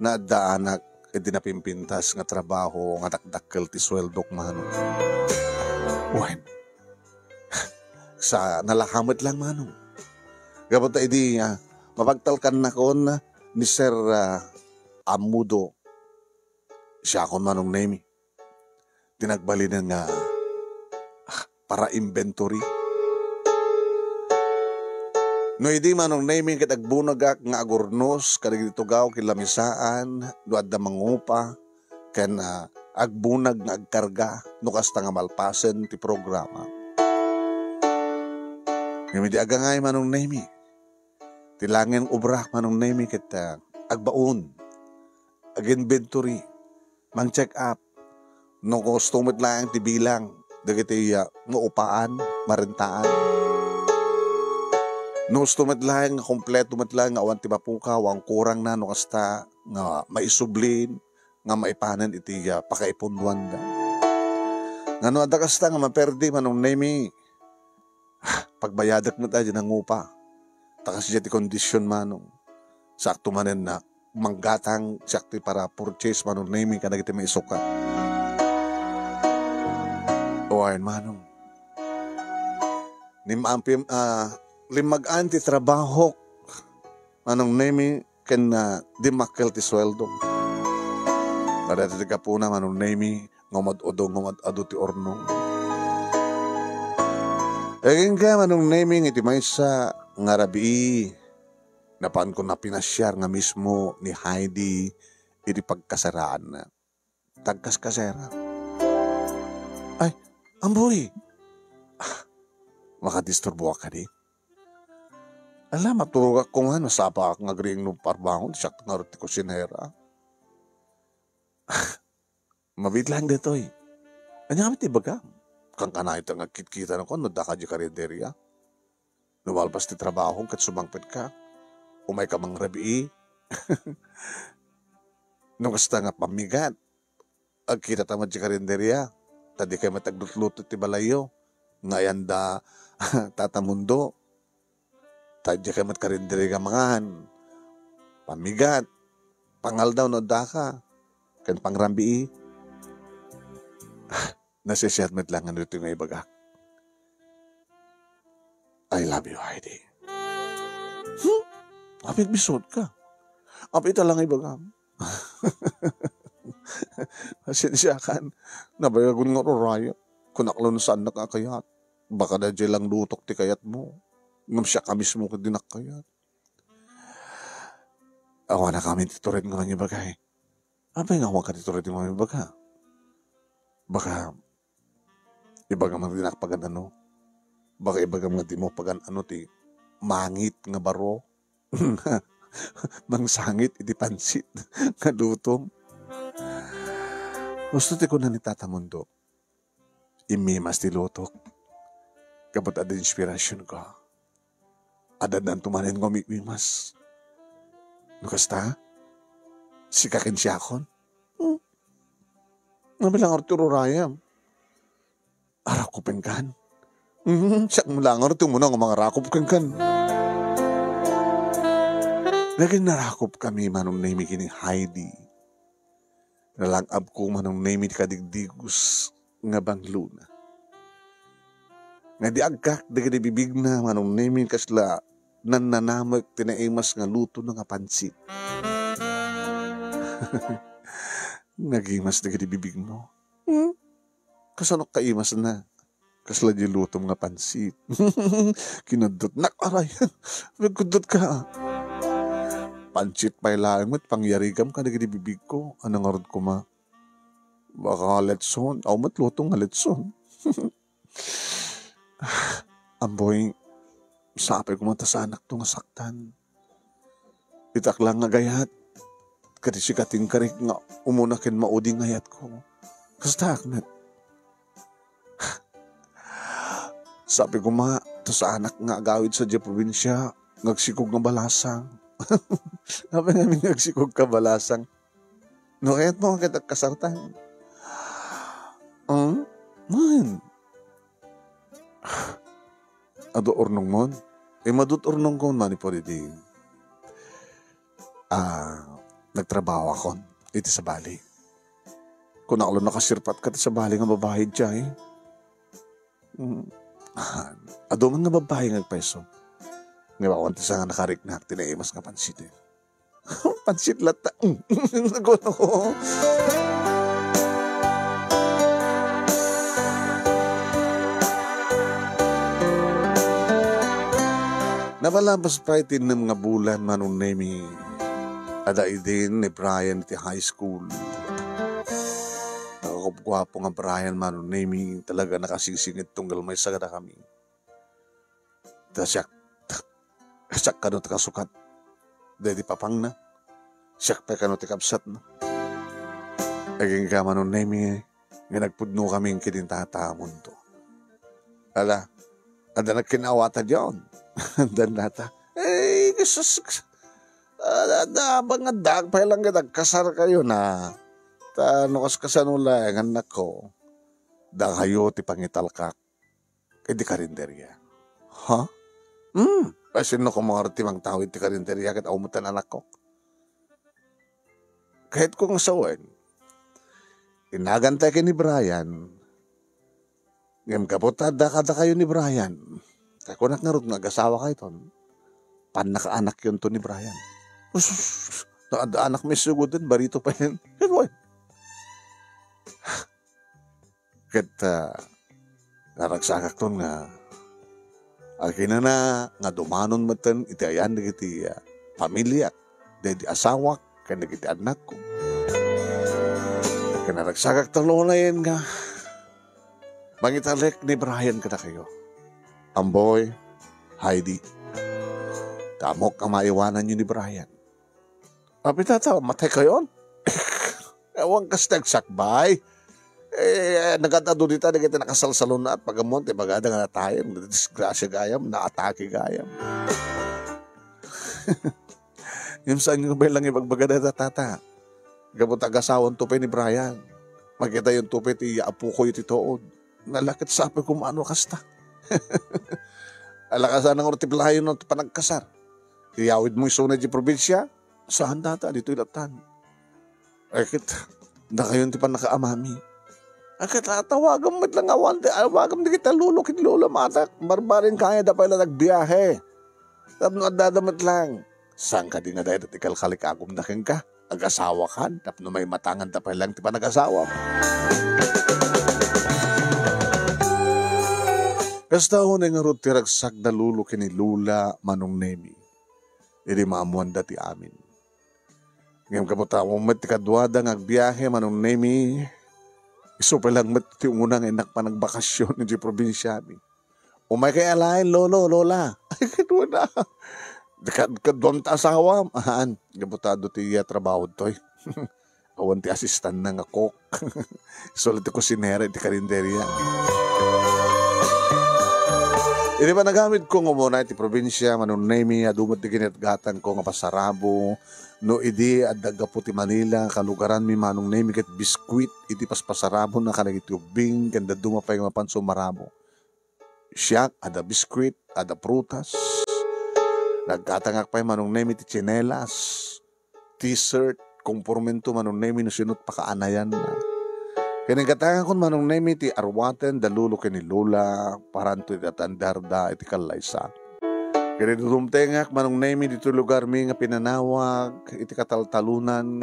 na daanak, dinapimpintas nga trabaho, nga dakdakkel ti sweldok manong. Uwain. Sa nalakamit lang manong. Gabot na idi mapagtalkan na kon ni Sir Amudo. Siya kon manong nemi. Tinagbali na nga para inventory. No idi manong nemi kitagbunagak nga agurnos kadag ditugaw kilamisaan duad da mangupa ken agbunag nga agkarga no kasta nga malpasen ti programa. Ngayon di agangay manong nemi. Tilangin ubrak manong nemi kita agbaon. Ag-inventory. Mang-check up. No kustumit lang ti bilang. Dagiti maupaan, marentaan. No kustumit lang, kompleto mat lang, awan ti mapuka, awang kurang na, no kasta nga maisublin, nga maipanan iti pakaipunduan da. Nga no adakasta nga maperdi manong nemi. Pagbayadak mo tayo ng upa. Takas siya ti kondisyon manong. Sakto manen na manggatang sakti para purchase manong naming ka nagiti may isuka. O ayun manong. Limag-an ti trabaho manong naming ken dimakkel ti sweldo. Marati ti kapuna manong naming ngomad ado ti ornong. Egin ka manong naming iti maysa nga rabi napaan ko na pinasyar nga mismo ni Heidi iti pagkasaraan na tagkas kasera. Ay, amboy. makadisturbo ka di. Alam, maturog ako nga, nasapa ako nga gring no parbangon, siya nga roti ko sinera. Mabit lang dito eh. Anya kami tibaga. Kang kanay ito nga kitkita na ko, no da ka di karinderya. Nuwalpas ti trabaho, kat sumangpit ka. Umay ka mang rabi. Nung kasta nga pamigat. Agkita tamad di karinderya. Tadi kayo matagluto ti balayo. Ngayon da tatamundo. Tadi kayo matkarinderya mangan. Pamigat. Pangal daw no da ka. Kan pangrambi. Nasisiyat met lang ano ito yung ibagak. I love you, Heidi. Apit bisod ka. Apit lang ibagak. Asensya kan. Nabayagun nga roraya. Kunaklon saan nakakayat. Baka na dyan lang lutok ti kayat mo. Ngam siya ka mismo ka dinakayat. Awa na kami titurin nga mga bagay. Apa yung awa ka titurin nga mga bagay? Baka ibaga mga dinakpagan ano. Baka ibaga mga di mo pagan ano ti mangit nga baro. Mangsangit iti pansit nga lutom. Gusto ti ko na ni Tata Mundo. Imimas ti lutok. Kapag ada inspirasyon ko. Ada dan tumanin ko mimas. Nukasta? Sikakin siya akon. Nabilang Arturo Rayam. Arakop kan. Siyak mulangar ito muna ng mga rakop kan. Naging narakop kami manong naimi kini Heidi. Nalangab ko manong naimi kadigdigus nga banglo na. Nga di agkak di bibig na manong naimi kasla nananamag tinaimas nga luto na nga pansit. Nagimas di bibig mo. Kasanok kaimas na. Kasla di lutom nga pansit. Kinudot. Nakaray. Nagkudot ka. Pansit pa ilang mo't pangyarigam ka na bibig ko. Anong arod ko ma? Baka letson. Aw matlutong nga letson. Amboy, sabi ko mata sa anak to nga saktan. Itak lang nga gayat. Kati sikating karik nga umunakin mauding ngayat ko. Kasta akmet. Sabi ko ma, to sa anak nga agawid sa diya probinsya, ngagsikog nga balasang. Sabi namin ngagsikog ka balasang. No, kaya't mo kita kasartan. Man. Ado ornong mon. Madut ornong kon mani po di. Nagtrabaho ako. Iti sa bali. Kung nakalo nakasirpat ka sa bali nga babae dya eh. Ado man nga babae nga peso. Ngayon sa nga nakarik na tinaimas nga pansit eh. Pansit lata. Nagono ko. Nabalabas pa itin ng mga bulan manong nemi. Ada idin ni Brian iti high school. Nakakapagwapo nga Brian manong nemi. Talaga nakasingsingit tunggal may sagada kami. Siyak ka no takasukat. Dahil papang na. Siyak pa ka no tikapsat na. Aging ka manong nemi. Nga nagpudno kaming kinintata mundo. Ada nagkinawata diyon. Dan nata. Jesus. Bang nga dag pa lang nga kasar kayo na. Ano kasanula ang anak ko. Da kayo ti pangitalkak. Kaya di karinderya. Ha? Kasi no kung mga timang tawid ti karinderya kat umutan anak ko. Kahit kong sawan. Inagantay kayo ni Brian. Ngam kapotad kada kayo ni Brian. Kaya kung nakarot nag-asawa kayo ton. Panakaanak yun to ni Brian. Anak may sugodin, barito pa yun. Kaya naragsakak ton nga. Akin na nga dumanon matan iti ayan na iti pamilya. Dahil di asawak, kaya na iti anak ko. Kaya naragsakak talo na yan nga. Mangitalek ni Brian kada kayo. Amboy, Heidi. Tamok ang maiwanan yun ni Brian. Tata, matay kayon? Ewan ka nagsakbay. Nagatado dito, nagkita nakasalsalon na at pagamonte, bagada nga tayo, disgrasya gayam, naatake gayam. Yung saan yung ba lang ibagbagada na tata? Gabot agasawan tupe ni Brian. Magkita yung tupe ti apo ko yung titood. Nalakit sa apoy kung ano kasta. Alakasan ng ortiplahayon ng panagkasar. Iyawid mo yung sunay di probinsya. Saan tata? Dito ilatan. Akit, na kayo ti pa nakaamami. Akit, tawagan mo lang awan. Tawagan mo kita lulo, kinlulo, matak. Barbarin kaya da pala nagbiyahe. Tapno at dadamit lang. Saan ka di nga dahil at ikalkalik agum na ka? Ag-asawa ka? Tapno may matangan da pala lang ti pa nag-asawa. Kasta ho na nga ro tiragsak na lulo kinilula manong nemi. Hindi maamuan dati amin. Ngayon kaputa mo ti kadwada ng agbiyahe manong nemi. Iso pa lang ti unang enak pa nagbakasyon ng probinsya mi. Umay kay alain, lolo, lola. Ay, kadwa na. Kadwam ta asawa. Ahaan, gabutado ti trabaho to'y. Awan ti asistan na nga cook. Sulit ti kusinera, ti karinderya. Hindi ba nagamit ko nga muna iti probinsya, manong nemi, adumot ti ginatgatan ko nga pasarabo, no idi at dagapo ti Manila, kalugaran mi manong nemi ket biskwit, iti paspasarabo na kanagiti ubing, kanda dumapay nga mapanso marabo. Siyak, ada biskwit, ada prutas, nagkatangak pa'y manong nemi ti tsinelas, t-shirt, kompormento manong nemi no sinut pakaanayan na. Kinikatangan ko manong nemi ti arwaten dalulo kinilula paranto iti atandarda iti kalaysa. Kinidudumtengak manong nemi dito lugar mi nga pinanawag iti kataltalunan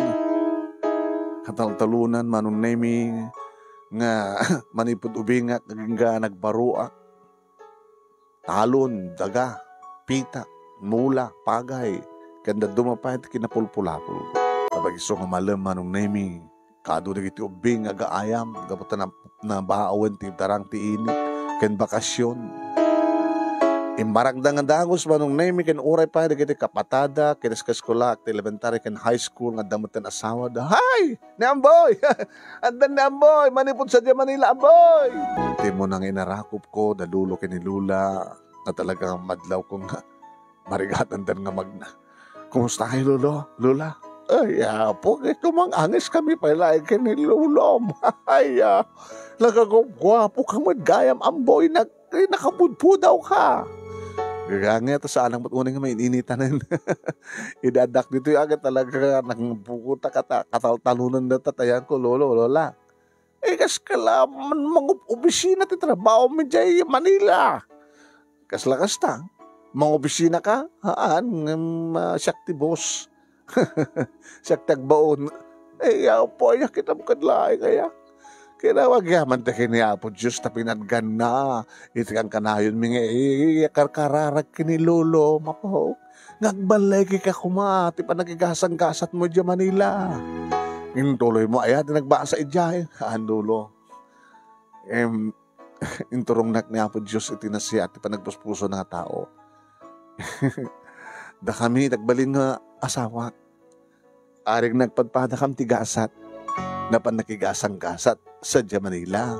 manong nemi nga manipod ubingak nga nagbaruak talon, daga, pita, mula, pagay kanda dumapay iti kinapulpulapul. Kapag iso nga malam manong nemi kado na iti ubing agaayam, gapot na baawan ti tarang ti init, ken bakasyon. Imbaragda nga dangos manong nemi ken uray pa iti kapatada, ken eskaskola, ken elementary, ken high school, nga damutan asawa da. Hay! Ni Amboy! Andan ni Amboy! Manipod sa Manila, Amboy! Hindi mo nang inarakop ko, dalulo ken ni Lula, na talagang madlaw kong marigatan dan nga magna. Kumusta kayo, Lolo? Lula? Ay, po, kumang angis kami pala kinilulom. Ay, nagagwapo ka magayam, Amboy, nakabudpo daw ka. Gagangit, saan ang matunin nga may ininitan. Idadak dito yung agad talaga, nangbukuta kataltalunan na tatayan ko, Lolo, Lola. Kas kala, mga opisina ti trabaho mi dyan Manila. Kas lakas ta, mga opisina ka, haan, siyak ti boss. Siyak tagbaon. Po, kita mo kadlaay kaya. Kinawag yaman ta kiniapo Diyos ta pinadgan na. Itikan kanayon mingi karkararag kinilolo. Mapo, ngagbalay ka kumati pa nagigasang-gasat mo dyan Manila. Intuloy mo, ayat nagbasa idya. Andulo. Inturong nak niya po Diyos itinasya at pa nagpuspuso ng tao. Da kami nagbalin nga asawa. Aring nagpadpada kam tigasat. Napan nakigasang-gasat sa Manila.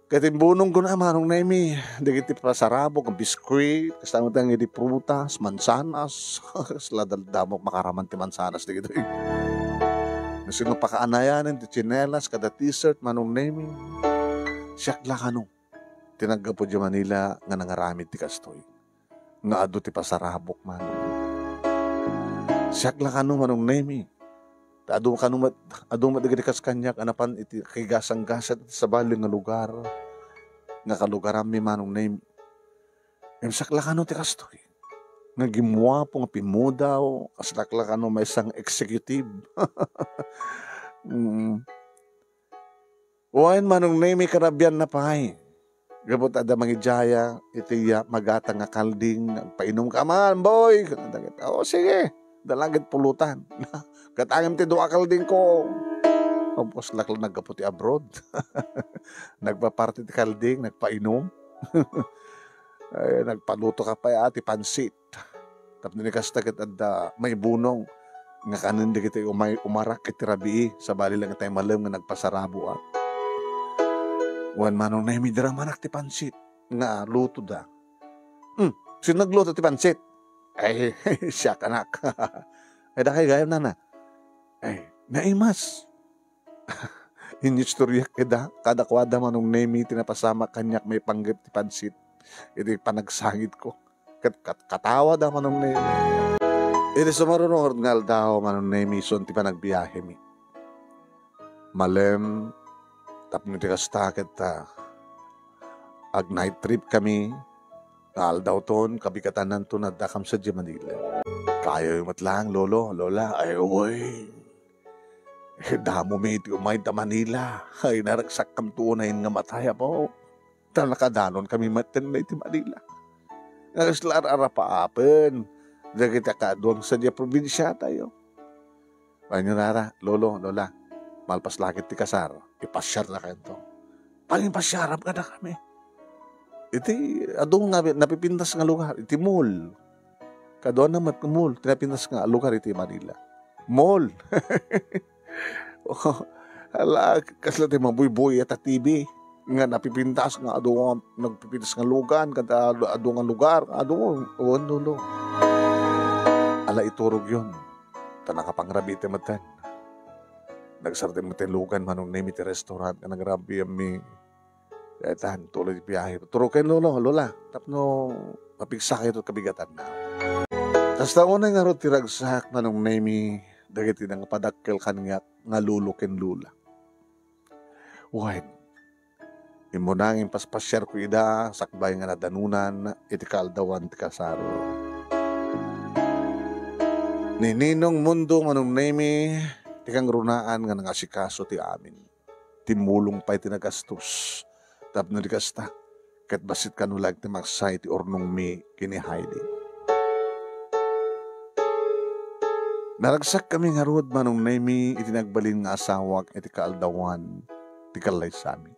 Katimbunong ko na manong nemi. Dagiti pasarabo, kang biskuit, kasama tayong iti prutas, mansanas. Sladaldamok makaraman ti mansanas. Dagito Nasino pakaanayanan, ti chinelas, kada t-shirt, manong nemi. Siyak lakano. Tinagga po di Manila nga nangaramid ti kastoy. Nga ado ti pasarabok man. Siyak lakano manong nemi. Ado madagadi kas kanyak anapan iti kigasang-gasat sa baling nga lugar. Nga kalugaram mi manong nemi. Siyak lakano ti kastoy. Nga gimuwapo nga pimudaw. Siyak lakano may isang executive. Wain manong nemi karabyan na pahay. Gabot ada mangijaya, itiya magatang nga kalding, painom ka man, boy. Sige, dalagit pulutan. Katangim ti doa kalding ko. Tapos lakla nagkaputi abroad. Nagpaparty ti kalding, nagpainom. Ay, nagpaluto ka pa ati pansit. Tapos nikas takit at may bunong. Nga kanin di kita umarak iti rabii. Sa bali lang tayo malam nga nagpasarabo. Wan manong na dira manak ti pansit. Nga luto da. Sino nagluto ti pansit? Ay, siya anak. Ay, da kayo gayam na. Ay, naimas. Inistorya kada kwada manong nemi tinapasama kanyak may panggit ti pansit. Iti panagsangit ko. Katawa da manong nemi. Iti sumarunong ngal daw manong nemi son ti panagbiyahe mi. Malem tapno ti kastakit ag night trip kami. Kaal daw ton kabikatanan to nadakam sa Manila. Kayo yung matlang lolo, lola. Ay uy. Damo may iti umay ta Manila. Ay naragsak kam tuunayin nga mataya po. Nakadanon kami matin na iti Manila. Nagaslar arapaapen. Diyan kita kaduang sa diya probinsya tayo. Panyo nara, lolo, lola. Malpas lakit ti kasar. Ipasyar na kayo to. Pangimpasyarap ka na kami. Iti adong nga napipintas nga lugar. Iti mall. Kaduan na mall. Tinapintas nga lugar iti Manila. Mall. Hala, kasla tayo mabuy-buy at TV. Nga napipintas nga adong nagpipintas nga lugan. Kada adong nga lugar. Adong, lolo. Ala iturog yun. Tanakapangrabi iti matan. Nagsarte mo iti lugan manong name iti restaurant. Nga nagrabi ami. Tahan, tuloy biyahe. Turo kayo lolo, lola. Tapno, mapigsa kayo ito kabigatan na. Tapos taon na nga ro tiragsak manong name dagiti nang padakkel kanyak nga lulo ken lula. Wahid. Imo nanging paspasyar ko ida sakbay nga nadanunan iti kaldawan ti kasaro. Nininong mundo manong name ti kang runaan nga nangasikaso ti amin. Timulong pa'y tinagastos. Tapno di kasta kat basit kanulag ti magsay ti ornong mi kini Heidi. Naragsak kami nga rod manong nemi itinagbalin nga asawak iti kaaldawan ti kalay sami.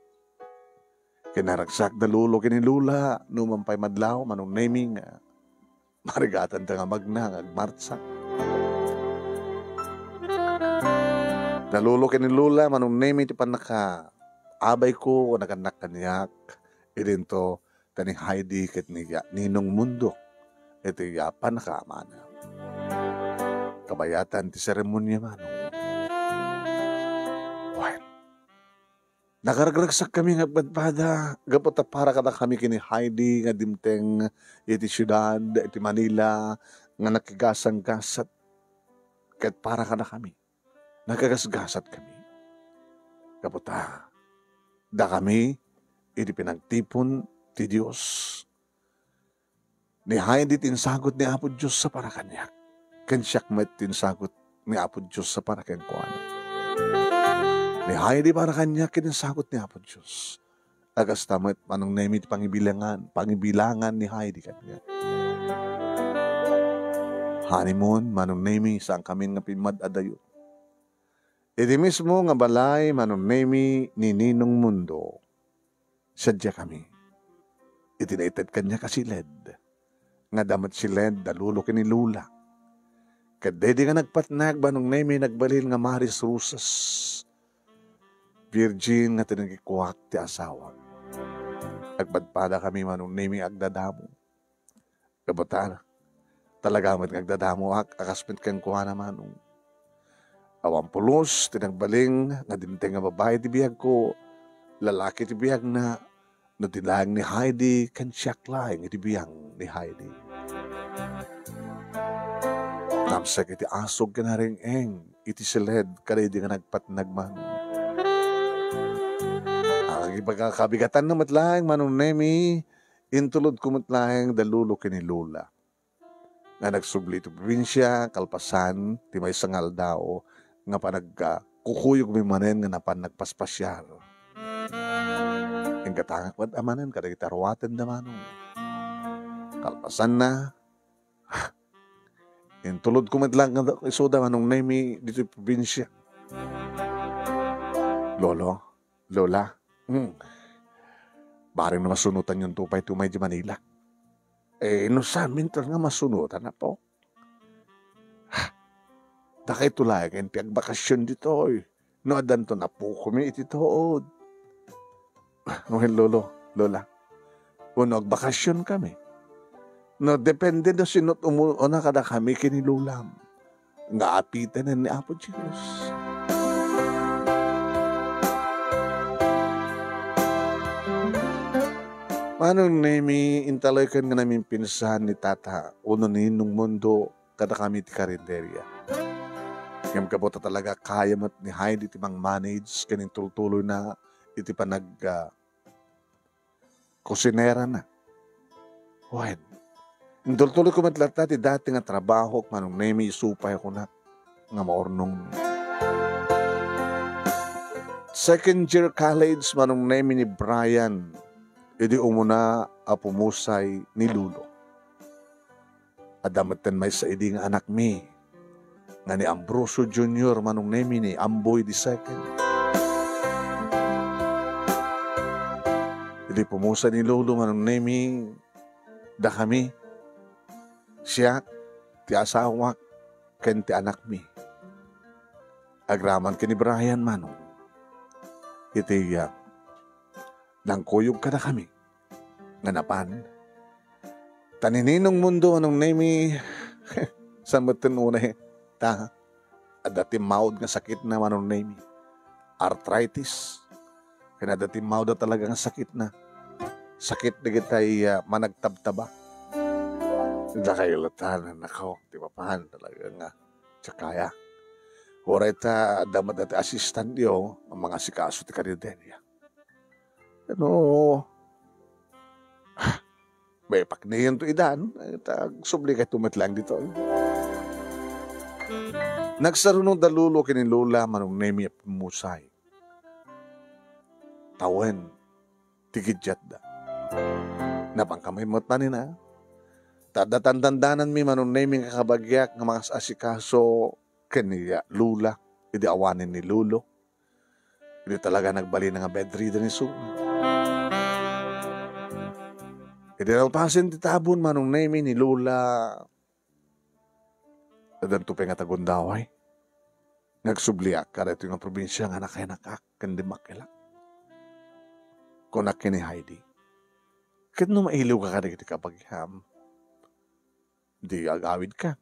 Kinaragsak dalulo kini lula numampay madlaw manong nemi nga marigatan ta nga magna nga agmartsak. Dalulo kini lula manong nemi ti panaka abay ko o naganak kanyak idinto kani Heidi ket ninong mundo iti yapan nakaamana. Kabayatan ti seremonya manong. Well, nakaragraksak kami nga badbada. Gapot para kada kami kini Heidi nga dimteng iti syudad, iti Manila, nga nakigasang-gasat. Ket para kada kami. Nakagasgasat kami. Gapot da kami iti pinagtipon ti Diyos. Ni Heidi tinsagot ni Apo Diyos sa para kanyak. Ken siyak met tinsagot ni Apo Diyos sa para ken kuana. Ni Heidi para kanya kinsagot ni Apo Diyos. Agas tamet manong nemit pangibilangan ni Heidi kanya. Honeymoon manong nemi saan kami nga pimad adayo. Iti mismo nga balay manong nemi ni Ninong Mundo. Sadya kami. Itinaited kanya kasiled. Nga damat siled dalulo kini lula. Kadedi nga nagpatnag ba nung nemi nagbalil nga Maris Rusas. Virgin nga tinagikuwak ti asawa. Agpadpada kami manong nemi agdadamo. Kabutan, talaga mat agdadamo akaspit kang kuha na manong. Awampulos, tinagbaling, nga dimteng nga babae ti biyag ko. Lalaki ti biyag na tilang ni Heidi kan siyak laing iti biyang ni Heidi. Namsak iti asog ka na rin iti siled kada di nga nagpatnag man. Ang ibagakabigatan na matlaeng manong nemi, intulod kumatlaeng dalulo kini lula. Nga nagsubli ito probinsya, kalpasan, ti may sangal daw, nga panagkukuyog may manen nga napan nagpaspasyar. Ang katangak wad amanen, kada itarwaten na manong. Kalpasan na, intulod kumatlang nga isuda manong nemi dito probinsya. Lolo, lola, Baring na masunutan yung tupay tumay di Manila. No sa amin nga masunutan na po. Dakay tulay kayo piagbakasyon dito. No adan to na po kami ititood. Ngayon lolo, lola. Uno agbakasyon kami. No depende na sinot umuuna kada kami kinilulam. Nga apitan na ni Apo Diyos. Manong nemi intaloy kan nga namin pinsahan ni tata uno ninong mundo kada kami ti karinderya. Ngam kabota talaga kaya mat ni Heidi ti mang manage kaning tultuloy na iti panag kusinera na. Wen. Tultuloy ko matlata ti dati nga trabaho manong nemi isupay ako na nga maornong second year college manong nemi ni Brian. Idi umuna apumusay ni Lulo. Adamatan may sa idi nga anak mi. Nga ni Ambrosio Jr. manong nemi ni Amboy II. Idi pumusay ni Lulo manong nemi da kami. Siya ti asawak ken ti anak mi. Agraman ken ni Brian manong. Iti nang kuyog ka na kami. Nga napan. Tanininong mundo anong nemi sa matununay. Ta. Adati maud nga sakit na manong nemi. Arthritis. Kaya adati maud na talaga nga sakit na. Sakit na kita'y managtabtaba. Hindi kayo latanan ako. Di ba pahan talaga nga. Tsakaya. Oray ta damat at assistant yo ang mga sikaso ti karinderya. May paknayan to idan, subli kay tumatlang dito. Nagsarunong dalulo kinilula manong nemi at musay. Tawen, tigidjat da. Napangkamay mo't manin ha. Tadatandandanan mi manong nemi kakabagyak ng mga asikaso kaniya lula, idi awanin ni lulo. Hindi talaga nagbali na nga bedridden ni Suma. Hindi na pasin ti tabon manong nemi ni Lola. Adan to nga tagundaway. Nagsubliak kada ito nga probinsya nga nakay-nakak kandi makilak. Kunak ni Heidi. Kat no mailiw ka kada kiti kapagham. Di agawid ka.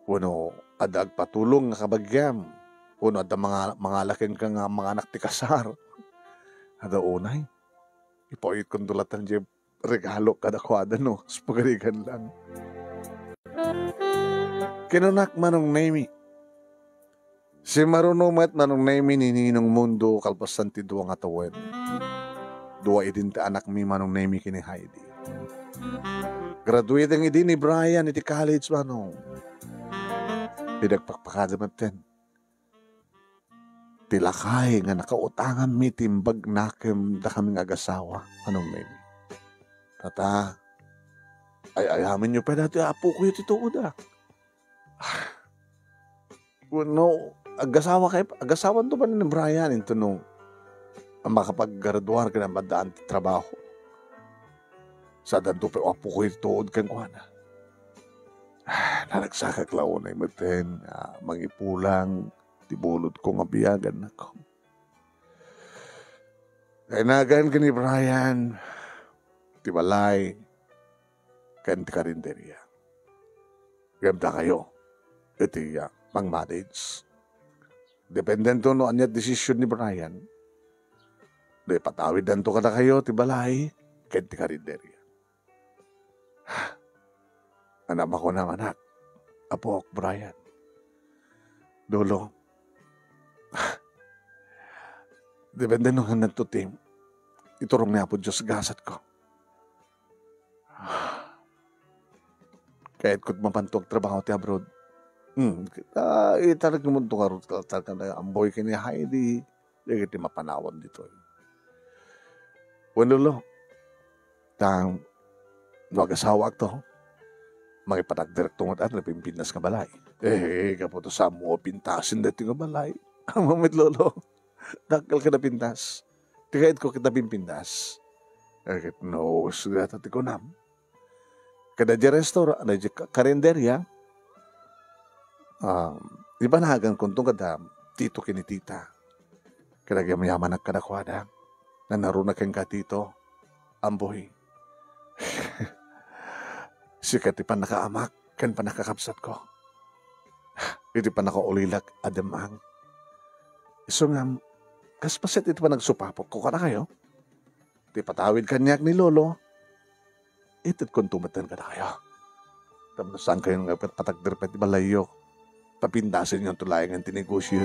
Wano adag patulong nga kabagyam. Wano ada mga laking ka nga mga anak ti kasar. Ada unay. Ipoit kondulatan di regalo kada kwada no. Spagarigan lang. Kinunak manong nemi. Si marunumat manong nemi ni Ninong Mundo kalpasan ti duwa nga tawen. Duwa idin ti anak mi manong nemi kini Heidi. Graduate ang idin ni Brian iti college manong. Pinagpakpakadamat ten. Tilakay nga nakautangan mi timbag nakem da kaming agasawa. Anong nemi? Tata, ayamin nyo pa dati apo ko yung tituod ah. No, agasawan to ba ni Brian ito nung makapag-graduar ka ng bandaan trabaho. Sa danto pa apo ko yung tituod kang kuhana. Nalagsakak laon ay maten, mangipulang, tibulod ko nga biyagan ako. Kainagan ka ni Brian, tibalay, kanti karinderya. Gamta kayo, iti pang-manage. Dependento no anyat desisyon ni Brian. Di patawid danto ka na kayo, tibalay, kanti karinderya. Anak ako ng anak, apo ak Brian. Dolo, depende nung hanad to team, iturong niya po Diyos gasat ko. Kahit kut mapantog trabaho ti abroad. Italag naman ito karot ka na amboy kini Heidi. Di kiti mapanawan dito. Wanulo. Tang nag-asawa to. Makipatagdirektong at napimpinas ka balay. Kaputo sa mo pintasin dati nga balay. Ang mamit lolo. Dakal ka na pintas. Tigait ko kita pimpintas. Agit no, sugata ti kunam. Kada di restaurant, ada di karinderya, ibanagan kuntong kada tito kinitita. Kada di mayaman at kada kwada, na naruna kang katito, amboy. Sikat ti pa nakaamak, kan pa nakakapsat ko. Iti pa nakaulilag, adamang. So nga, kaspaset ito pa nagsupapok ko ka na kayo. Ti patawid kanyak ni Lolo, itit kung tumatan ka na kayo. Tapos saan kayo nga patagdirpet di balayo, papindasin yung tulayang ang tinegosyo.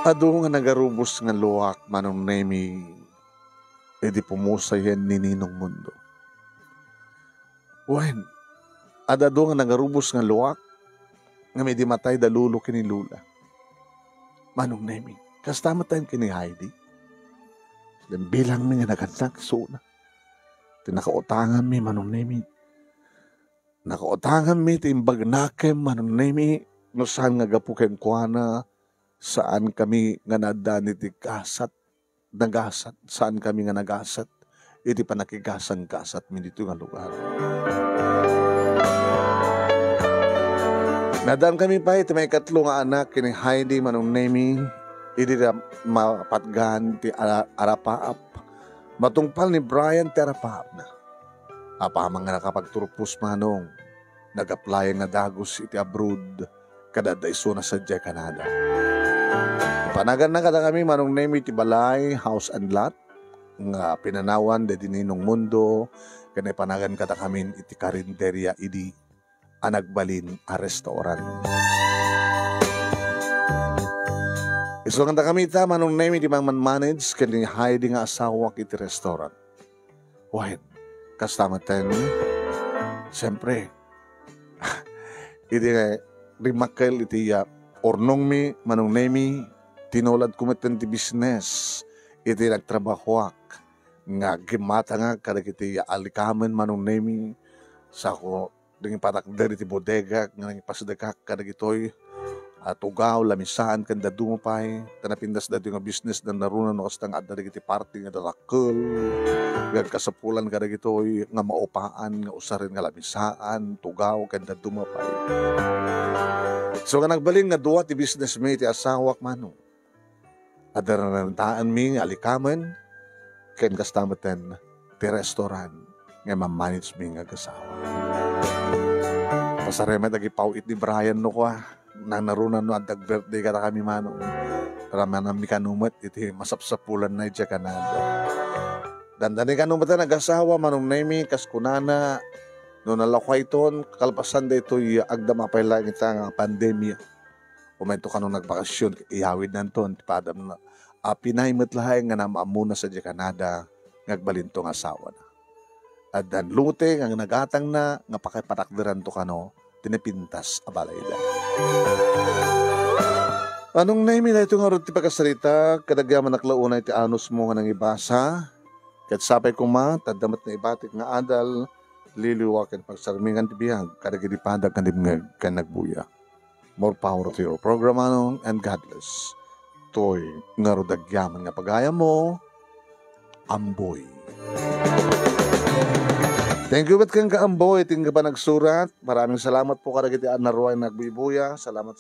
Ado nga nagarubos nga luwak manong nemi, edi pumusa yan ni Ninong Mundo. Wen, adado nga nagarubos nga luwak, nga may di matay dalulo kini Lula. Manong nemi, kastama tayo kini Heidi. Dan bilang mi nga nagkansak suna. Tinakautangan mi manong nemi. Nakautangan mi timbag nakem manong nemi. No saan nga gapuken kuana, saan kami nga nadani ti kasat, nagasat, saan kami nga nagasat. Iti pa nakigasang-gasat mi dito nga lugar. Nadaan kami pa, iti may katlo nga anak, kini Heidi manong nemi, iti na mapatgan ti arapaap. Matungpal ni Brian ti arapaap na. Apamang nga nakapagturpos manong, nag-apply nga dagos iti abroad, kadadaiso na sa Canada. Panagan na kada kami manong nemi ti balay, house and lot, nga pinanawan de Ninong Mundo, kanay panagan kada kami iti karinderya idi anagbalin a restaurant. Iso nga kami ita manong nemi di mang manage kani Heidi nga asawa iti restaurant. Wahid, kastama ten, siyempre, iti rimakkel iti ornong mi manong nemi, tinulad kumiten ti business, iti nagtrabahoak, nga gimata nga kadagiti alikamen manong nemi, sa ko, dingin patak dari ti bodega, nga nangipasdagak kadagitoy, tugaw, lamisaan, kanda dumapay, tanapindas dati nga business na narunan no kastang at kadagiti party nga darakul, gagkasapulan kadagitoy, nga maupaan, nga usarin nga lamisaan, tugaw, kanda dumapay. So nga nagbaling nga duwa ti business may ti asawak manong, adarantaan mi nga alikamen, ken kastamatan ti restaurant, nga mamanage mi nga kasawa. Pasaremet nagipawit ni Brian no kwa, nang narunan no at birthday ka na kami manong. Para manami kanumat, iti masapsapulan na iti Canada. Dandani kanumat na nag-asawa manong nemi, kaskunana, no nalakway ton, kalpasan da ito agdamapay lang ita nga pandemya. Kumento ka nung nagbakasyon, ihawid na ito, padam na. Pinahimot lahay nga namamuna sa Canada, ngagbalintong asawa na. At dan lute, nga nagatang na, nga pakipatakdiran to kano, tinipintas abalayda. Anong naimi na ito nga rin ti pagkasalita, kadagyaman naklauna iti anos mo nga nang ibasa, kat sapay kuma, tadamat na ibatik nga adal, liliwakan pagsarmingan ti biyag, kadagilipadag kan nagbuya. More power to your program anong, and God bless. Toy nga rodagyaman nga pagaya mo, Amboy. Thank you kang kaamboy, tingga pa nagsurat. Maraming salamat po kadagiti anaruay nagbibuya. Salamat.